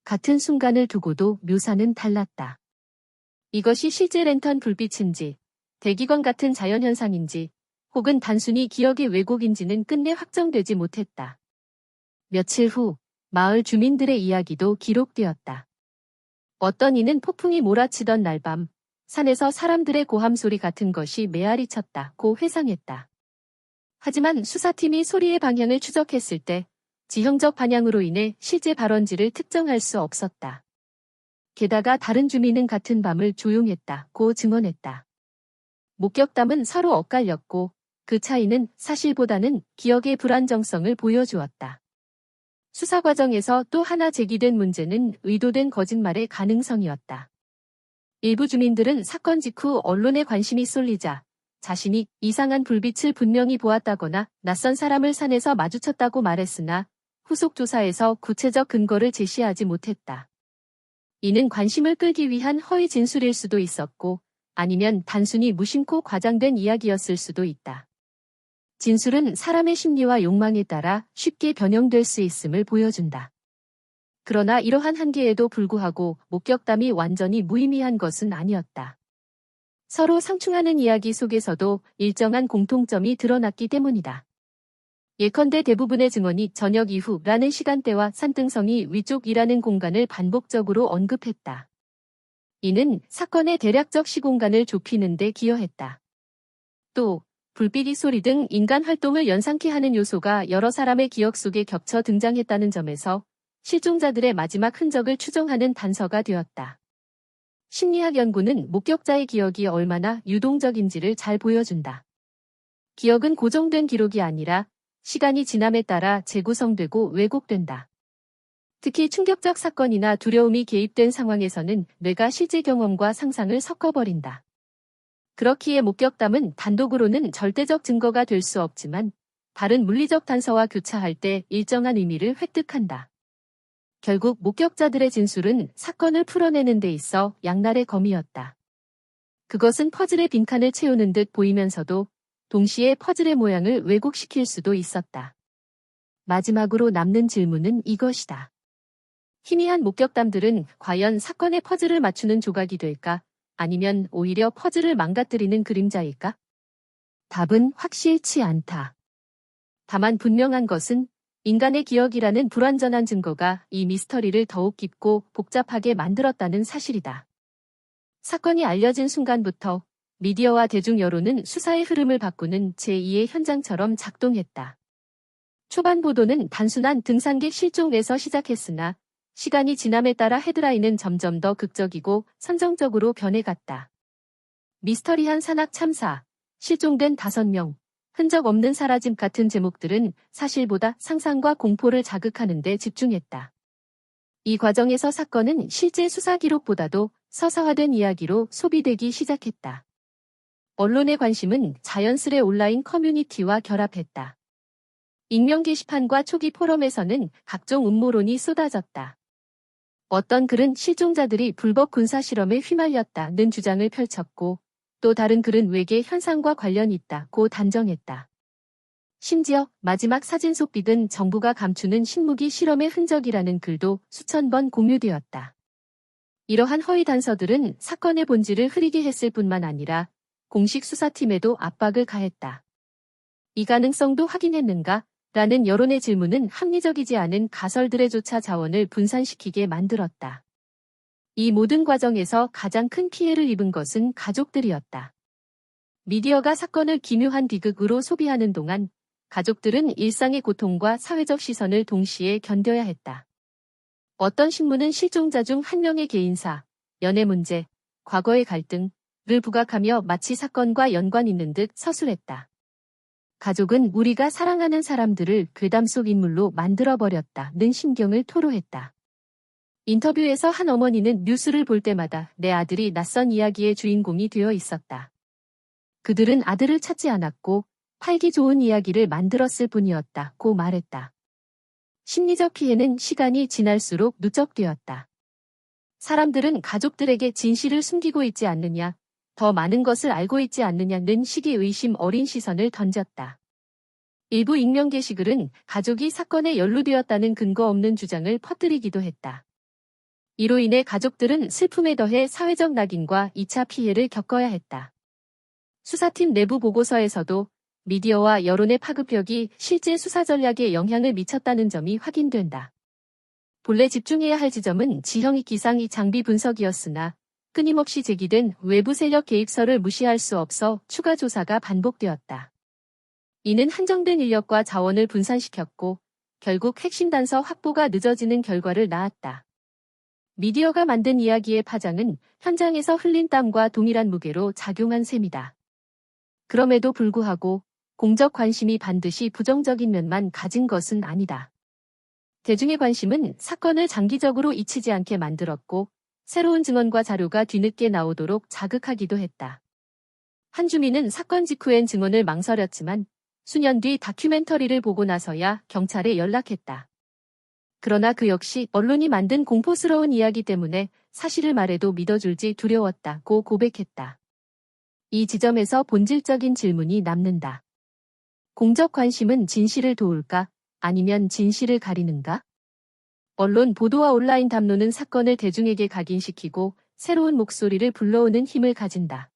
같은 순간을 두고도 묘사는 달랐다. 이것이 실제 랜턴 불빛인지, 대기권 같은 자연현상인지, 혹은 단순히 기억의 왜곡인지는 끝내 확정되지 못했다. 며칠 후 마을 주민들의 이야기도 기록되었다. 어떤 이는 폭풍이 몰아치던 날밤, 산에서 사람들의 고함 소리 같은 것이 메아리 쳤다고 회상했다. 하지만 수사팀이 소리의 방향을 추적했을 때 지형적 반향으로 인해 실제 발원지를 특정할 수 없었다. 게다가 다른 주민은 같은 밤을 조용했다고 증언했다. 목격담은 서로 엇갈렸고 그 차이는 사실보다는 기억의 불안정성을 보여주었다. 수사 과정에서 또 하나 제기된 문제는 의도된 거짓말의 가능성이었다. 일부 주민들은 사건 직후 언론에 관심이 쏠리자 자신이 이상한 불빛을 분명히 보았다거나 낯선 사람을 산에서 마주쳤다고 말했으나 후속 조사에서 구체적 근거를 제시하지 못했다. 이는 관심을 끌기 위한 허위 진술일 수도 있었고 아니면 단순히 무심코 과장된 이야기였을 수도 있다. 진술은 사람의 심리와 욕망에 따라 쉽게 변형될 수 있음을 보여준다. 그러나 이러한 한계에도 불구하고 목격담이 완전히 무의미한 것은 아니었다. 서로 상충하는 이야기 속에서도 일정한 공통점이 드러났기 때문이다. 예컨대 대부분의 증언이 저녁 이후라는 시간대와 산등성이 위쪽이라는 공간을 반복적으로 언급했다. 이는 사건의 대략적 시공간을 좁히는 데 기여했다. 또 불빛이 소리 등 인간 활동을 연상케 하는 요소가 여러 사람의 기억 속에 겹쳐 등장했다는 점에서 실종자들의 마지막 흔적을 추정하는 단서가 되었다. 심리학 연구는 목격자의 기억이 얼마나 유동적인지를 잘 보여준다. 기억은 고정된 기록이 아니라 시간이 지남에 따라 재구성되고 왜곡된다. 특히 충격적 사건이나 두려움이 개입된 상황에서는 뇌가 실제 경험과 상상을 섞어버린다. 그렇기에 목격담은 단독으로는 절대적 증거가 될 수 없지만 다른 물리적 단서와 교차할 때 일정한 의미를 획득한다. 결국 목격자들의 진술은 사건을 풀어내는 데 있어 양날의 검이었다. 그것은 퍼즐의 빈칸을 채우는 듯 보이면서도 동시에 퍼즐의 모양을 왜곡시킬 수도 있었다. 마지막으로 남는 질문은 이것이다. 희미한 목격담들은 과연 사건의 퍼즐을 맞추는 조각이 될까? 아니면 오히려 퍼즐을 망가뜨리는 그림자일까? 답은 확실치 않다. 다만 분명한 것은 인간의 기억이라는 불완전한 증거가 이 미스터리를 더욱 깊고 복잡하게 만들었다는 사실이다. 사건이 알려진 순간부터 미디어와 대중 여론은 수사의 흐름을 바꾸는 제2의 현장처럼 작동했다. 초반 보도는 단순한 등산객 실종에서 시작했으나 시간이 지남에 따라 헤드라인은 점점 더 극적이고 선정적으로 변해갔다. 미스터리한 산악 참사, 실종된 5명, 흔적 없는 사라짐 같은 제목들은 사실보다 상상과 공포를 자극하는 데 집중했다. 이 과정에서 사건은 실제 수사 기록보다도 서사화된 이야기로 소비되기 시작했다. 언론의 관심은 자연스레 온라인 커뮤니티와 결합했다. 익명 게시판과 초기 포럼에서는 각종 음모론이 쏟아졌다. 어떤 글은 실종자들이 불법 군사실험에 휘말렸다는 주장을 펼쳤고 또 다른 글은 외계 현상과 관련이 있다고 단정했다. 심지어 마지막 사진 속 빛은 정부가 감추는 신무기 실험의 흔적이라는 글도 수천 번 공유되었다. 이러한 허위 단서들은 사건의 본질을 흐리게 했을 뿐만 아니라 공식 수사팀에도 압박을 가했다. 이 가능성도 확인했는가? 라는 여론의 질문은 합리적이지 않은 가설들에조차 자원을 분산시키게 만들었다. 이 모든 과정에서 가장 큰 피해를 입은 것은 가족들이었다. 미디어가 사건을 기묘한 비극으로 소비하는 동안 가족들은 일상의 고통과 사회적 시선을 동시에 견뎌야 했다. 어떤 신문은 실종자 중 한 명의 개인사, 연애 문제, 과거의 갈등을 부각하며 마치 사건과 연관 있는 듯 서술했다. 가족은 우리가 사랑하는 사람들을 괴담 속 인물로 만들어버렸다는 심경을 토로했다. 인터뷰에서 한 어머니는 뉴스를 볼 때마다 내 아들이 낯선 이야기의 주인공이 되어 있었다. 그들은 아들을 찾지 않았고 팔기 좋은 이야기를 만들었을 뿐이었다고 말했다. 심리적 피해는 시간이 지날수록 누적되었다. 사람들은 가족들에게 진실을 숨기고 있지 않느냐, 더 많은 것을 알고 있지 않느냐는 식의 의심 어린 시선을 던졌다. 일부 익명 게시글은 가족이 사건에 연루되었다는 근거 없는 주장을 퍼뜨리기도 했다. 이로 인해 가족들은 슬픔에 더해 사회적 낙인과 2차 피해를 겪어야 했다. 수사팀 내부 보고서에서도 미디어와 여론의 파급력이 실제 수사 전략에 영향을 미쳤다는 점이 확인된다. 본래 집중해야 할 지점은 지형이 기상이 장비 분석이었으나 끊임없이 제기된 외부 세력 개입설을 무시할 수 없어 추가 조사가 반복되었다. 이는 한정된 인력과 자원을 분산시켰고 결국 핵심 단서 확보가 늦어지는 결과를 낳았다. 미디어가 만든 이야기의 파장은 현장에서 흘린 땀과 동일한 무게로 작용한 셈이다. 그럼에도 불구하고 공적 관심이 반드시 부정적인 면만 가진 것은 아니다. 대중의 관심은 사건을 장기적으로 잊히지 않게 만들었고 새로운 증언과 자료가 뒤늦게 나오도록 자극하기도 했다. 한 주민은 사건 직후엔 증언을 망설였지만 수년 뒤 다큐멘터리를 보고 나서야 경찰에 연락했다. 그러나 그 역시 언론이 만든 공포스러운 이야기 때문에 사실을 말해도 믿어줄지 두려웠다고 고백했다. 이 지점에서 본질적인 질문이 남는다. 공적 관심은 진실을 도울까? 아니면 진실을 가리는가? 언론 보도와 온라인 담론은 사건을 대중에게 각인시키고 새로운 목소리를 불러오는 힘을 가진다.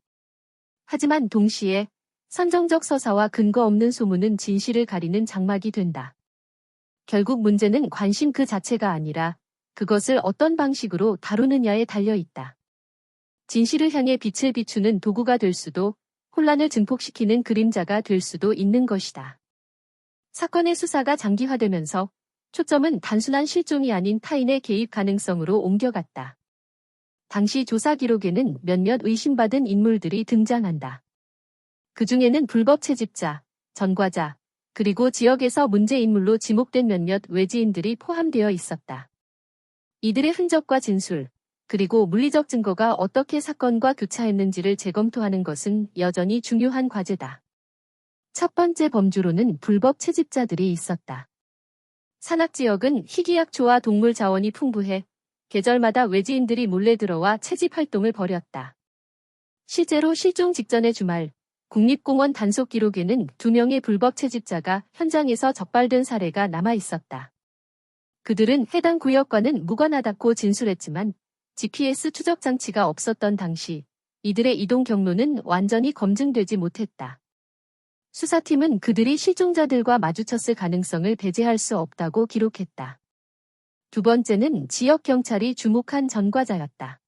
하지만 동시에 선정적 서사와 근거 없는 소문은 진실을 가리는 장막이 된다. 결국 문제는 관심 그 자체가 아니라 그것을 어떤 방식으로 다루느냐에 달려 있다. 진실을 향해 빛을 비추는 도구가 될 수도 혼란을 증폭시키는 그림자가 될 수도 있는 것이다. 사건의 수사가 장기화되면서 초점은 단순한 실종이 아닌 타인의 개입 가능성으로 옮겨갔다. 당시 조사 기록에는 몇몇 의심받은 인물들이 등장한다. 그 중에는 불법 채집자, 전과자, 그리고 지역에서 문제인물로 지목된 몇몇 외지인들이 포함되어 있었다. 이들의 흔적과 진술, 그리고 물리적 증거가 어떻게 사건과 교차했는지를 재검토하는 것은 여전히 중요한 과제다. 첫 번째 범주로는 불법 채집자들이 있었다. 산악지역은 희귀약초와 동물 자원이 풍부해 계절마다 외지인들이 몰래 들어와 채집 활동을 벌였다. 실제로 실종 직전의 주말, 국립공원 단속 기록에는 2명의 불법 채집자가 현장에서 적발된 사례가 남아 있었다. 그들은 해당 구역과는 무관하다고 진술했지만 GPS 추적 장치가 없었던 당시 이들의 이동 경로는 완전히 검증되지 못했다. 수사팀은 그들이 실종자들과 마주쳤을 가능성을 배제할 수 없다고 기록했다. 두 번째는 지역 경찰이 주목한 전과자였다.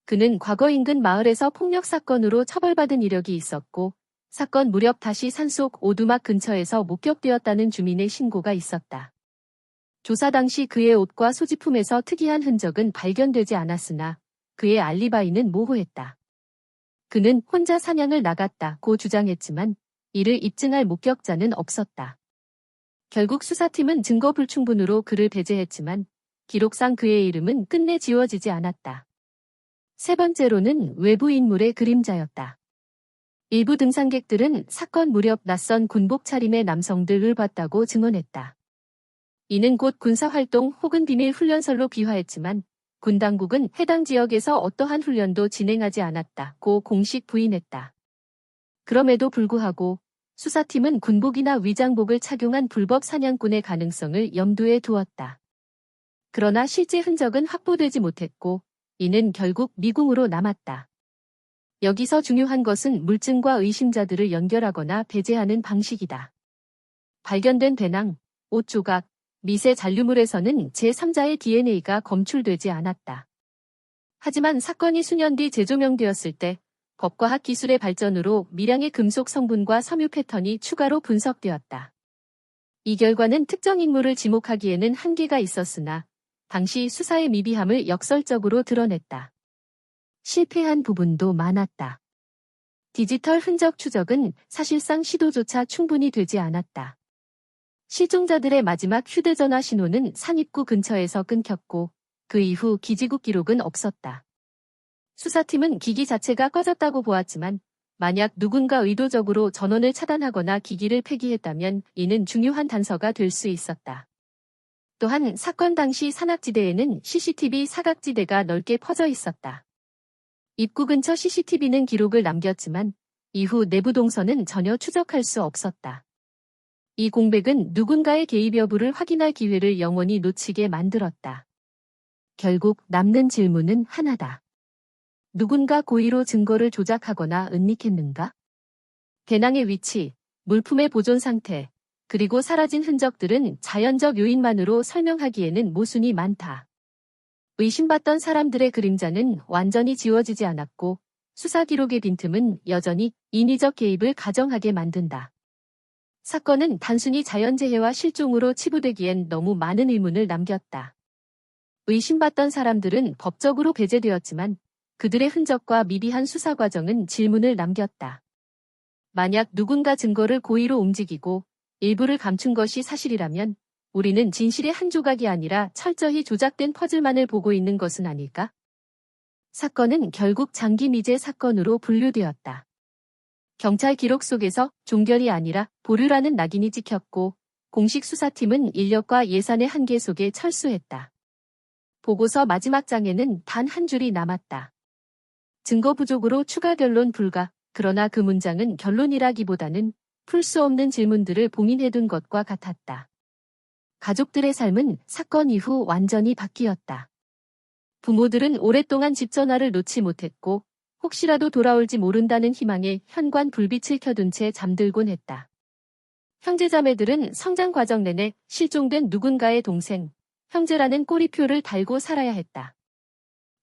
그는 과거 인근 마을에서 폭력 사건으로 처벌받은 이력이 있었고 사건 무렵 다시 산속 오두막 근처에서 목격되었다는 주민의 신고가 있었다. 조사 당시 그의 옷과 소지품에서 특이한 흔적은 발견되지 않았으나 그의 알리바이는 모호했다. 그는 혼자 사냥을 나갔다고 주장했지만 이를 입증할 목격자는 없었다. 결국 수사팀은 증거 불충분으로 그를 배제했지만 기록상 그의 이름은 끝내 지워지지 않았다. 세 번째로는 외부 인물의 그림자였다. 일부 등산객들은 사건 무렵 낯선 군복 차림의 남성들을 봤다고 증언했다. 이는 곧 군사활동 혹은 비밀 훈련설로 비화했지만 군 당국은 해당 지역에서 어떠한 훈련도 진행하지 않았다고 공식 부인했다. 그럼에도 불구하고 수사팀은 군복이나 위장복을 착용한 불법 사냥꾼의 가능성을 염두에 두었다. 그러나 실제 흔적은 확보되지 못했고 이는 결국 미궁으로 남았다. 여기서 중요한 것은 물증과 의심자들을 연결하거나 배제하는 방식이다. 발견된 배낭, 옷 조각, 미세 잔류물에서는 제3자의 DNA가 검출되지 않았다. 하지만 사건이 수년 뒤 재조명되었을 때 법과학 기술의 발전으로 미량의 금속 성분과 섬유 패턴이 추가로 분석되었다. 이 결과는 특정 인물을 지목하기에는 한계가 있었으나 당시 수사의 미비함을 역설적으로 드러냈다. 실패한 부분도 많았다. 디지털 흔적 추적은 사실상 시도조차 충분히 되지 않았다. 실종자들의 마지막 휴대전화 신호는 산입구 근처에서 끊겼고 그 이후 기지국 기록은 없었다. 수사팀은 기기 자체가 꺼졌다고 보았지만 만약 누군가 의도적으로 전원을 차단하거나 기기를 폐기했다면 이는 중요한 단서가 될 수 있었다. 또한 사건 당시 산악지대에는 CCTV 사각지대가 넓게 퍼져 있었다. 입구 근처 CCTV는 기록을 남겼지만 이후 내부 동선은 전혀 추적할 수 없었다. 이 공백은 누군가의 개입 여부를 확인할 기회를 영원히 놓치게 만들었다. 결국 남는 질문은 하나다. 누군가 고의로 증거를 조작하거나 은닉했는가? 배낭의 위치, 물품의 보존 상태, 그리고 사라진 흔적들은 자연적 요인만으로 설명하기에는 모순이 많다. 의심받던 사람들의 그림자는 완전히 지워지지 않았고 수사 기록의 빈틈은 여전히 인위적 개입을 가정하게 만든다. 사건은 단순히 자연재해와 실종으로 치부되기엔 너무 많은 의문을 남겼다. 의심받던 사람들은 법적으로 배제되었지만 그들의 흔적과 미비한 수사 과정은 질문을 남겼다. 만약 누군가 증거를 고의로 움직이고 일부를 감춘 것이 사실이라면 우리는 진실의 한 조각이 아니라 철저히 조작된 퍼즐만을 보고 있는 것은 아닐까? 사건은 결국 장기 미제 사건으로 분류되었다. 경찰 기록 속에서 종결이 아니라 보류라는 낙인이 찍혔고 공식 수사팀은 인력과 예산의 한계 속에 철수했다. 보고서 마지막 장에는 단 한 줄이 남았다. 증거 부족으로 추가 결론 불가. 그러나 그 문장은 결론이라기보다는 풀 수 없는 질문들을 봉인해둔 것과 같았다. 가족들의 삶은 사건 이후 완전히 바뀌었다. 부모들은 오랫동안 집 전화를 놓지 못했고 혹시라도 돌아올지 모른다는 희망에 현관 불빛을 켜둔 채 잠들곤 했다. 형제자매들은 성장 과정 내내 실종된 누군가의 동생, 형제라는 꼬리표를 달고 살아야 했다.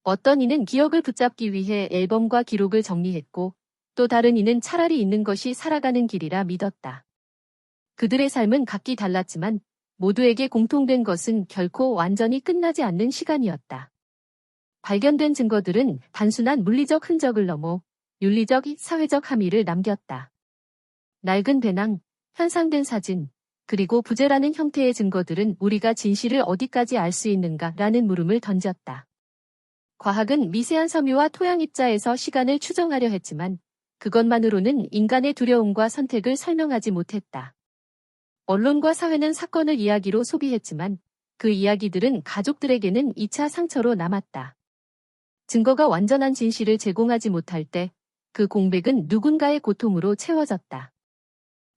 어떤 이는 기억을 붙잡기 위해 앨범과 기록을 정리했고 또 다른 이는 차라리 있는 것이 살아가는 길이라 믿었다. 그들의 삶은 각기 달랐지만 모두에게 공통된 것은 결코 완전히 끝나지 않는 시간이었다. 발견된 증거들은 단순한 물리적 흔적을 넘어 윤리적, 사회적 함의를 남겼다. 낡은 배낭, 현상된 사진, 그리고 부재라는 형태의 증거들은 우리가 진실을 어디까지 알 수 있는가라는 물음을 던졌다. 과학은 미세한 섬유와 토양 입자에서 시간을 추정하려 했지만 그것만으로는 인간의 두려움과 선택을 설명하지 못했다. 언론과 사회는 사건을 이야기로 소비했지만 그 이야기들은 가족들에게는 2차 상처로 남았다. 증거가 완전한 진실을 제공하지 못할 때 그 공백은 누군가의 고통으로 채워졌다.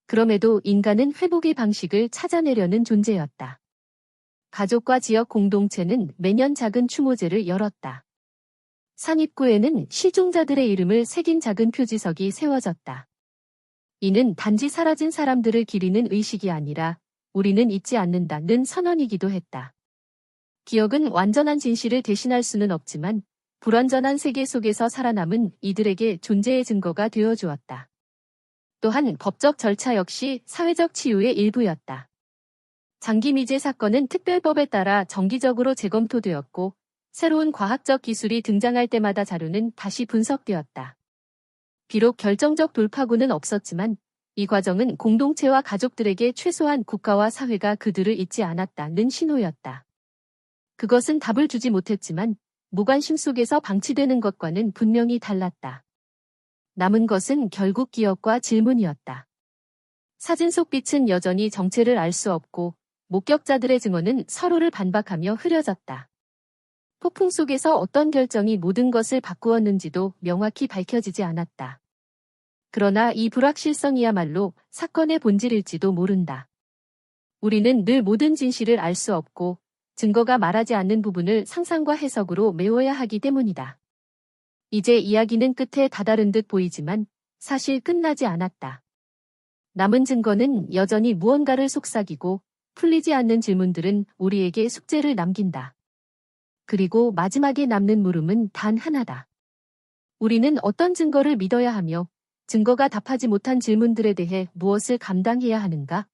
그럼에도 인간은 회복의 방식을 찾아내려는 존재였다. 가족과 지역 공동체는 매년 작은 추모제를 열었다. 산 입구에는 실종자들의 이름을 새긴 작은 표지석이 세워졌다. 이는 단지 사라진 사람들을 기리는 의식이 아니라 우리는 잊지 않는다는 선언이기도 했다. 기억은 완전한 진실을 대신할 수는 없지만 불완전한 세계 속에서 살아남은 이들에게 존재의 증거가 되어주었다. 또한 법적 절차 역시 사회적 치유의 일부였다. 장기 미제 사건은 특별법에 따라 정기적으로 재검토되었고 새로운 과학적 기술이 등장할 때마다 자료는 다시 분석되었다. 비록 결정적 돌파구는 없었지만 이 과정은 공동체와 가족들에게 최소한 국가와 사회가 그들을 잊지 않았다는 신호였다. 그것은 답을 주지 못했지만 무관심 속에서 방치되는 것과는 분명히 달랐다. 남은 것은 결국 기억과 질문이었다. 사진 속 빛은 여전히 정체를 알 수 없고 목격자들의 증언은 서로를 반박하며 흐려졌다. 폭풍 속에서 어떤 결정이 모든 것을 바꾸었는지도 명확히 밝혀지지 않았다. 그러나 이 불확실성이야말로 사건의 본질일지도 모른다. 우리는 늘 모든 진실을 알 수 없고 증거가 말하지 않는 부분을 상상과 해석으로 메워야 하기 때문이다. 이제 이야기는 끝에 다다른 듯 보이지만 사실 끝나지 않았다. 남은 증거는 여전히 무언가를 속삭이고 풀리지 않는 질문들은 우리에게 숙제를 남긴다. 그리고 마지막에 남는 물음은 단 하나다. 우리는 어떤 증거를 믿어야 하며 증거가 답하지 못한 질문들에 대해 무엇을 감당해야 하는가?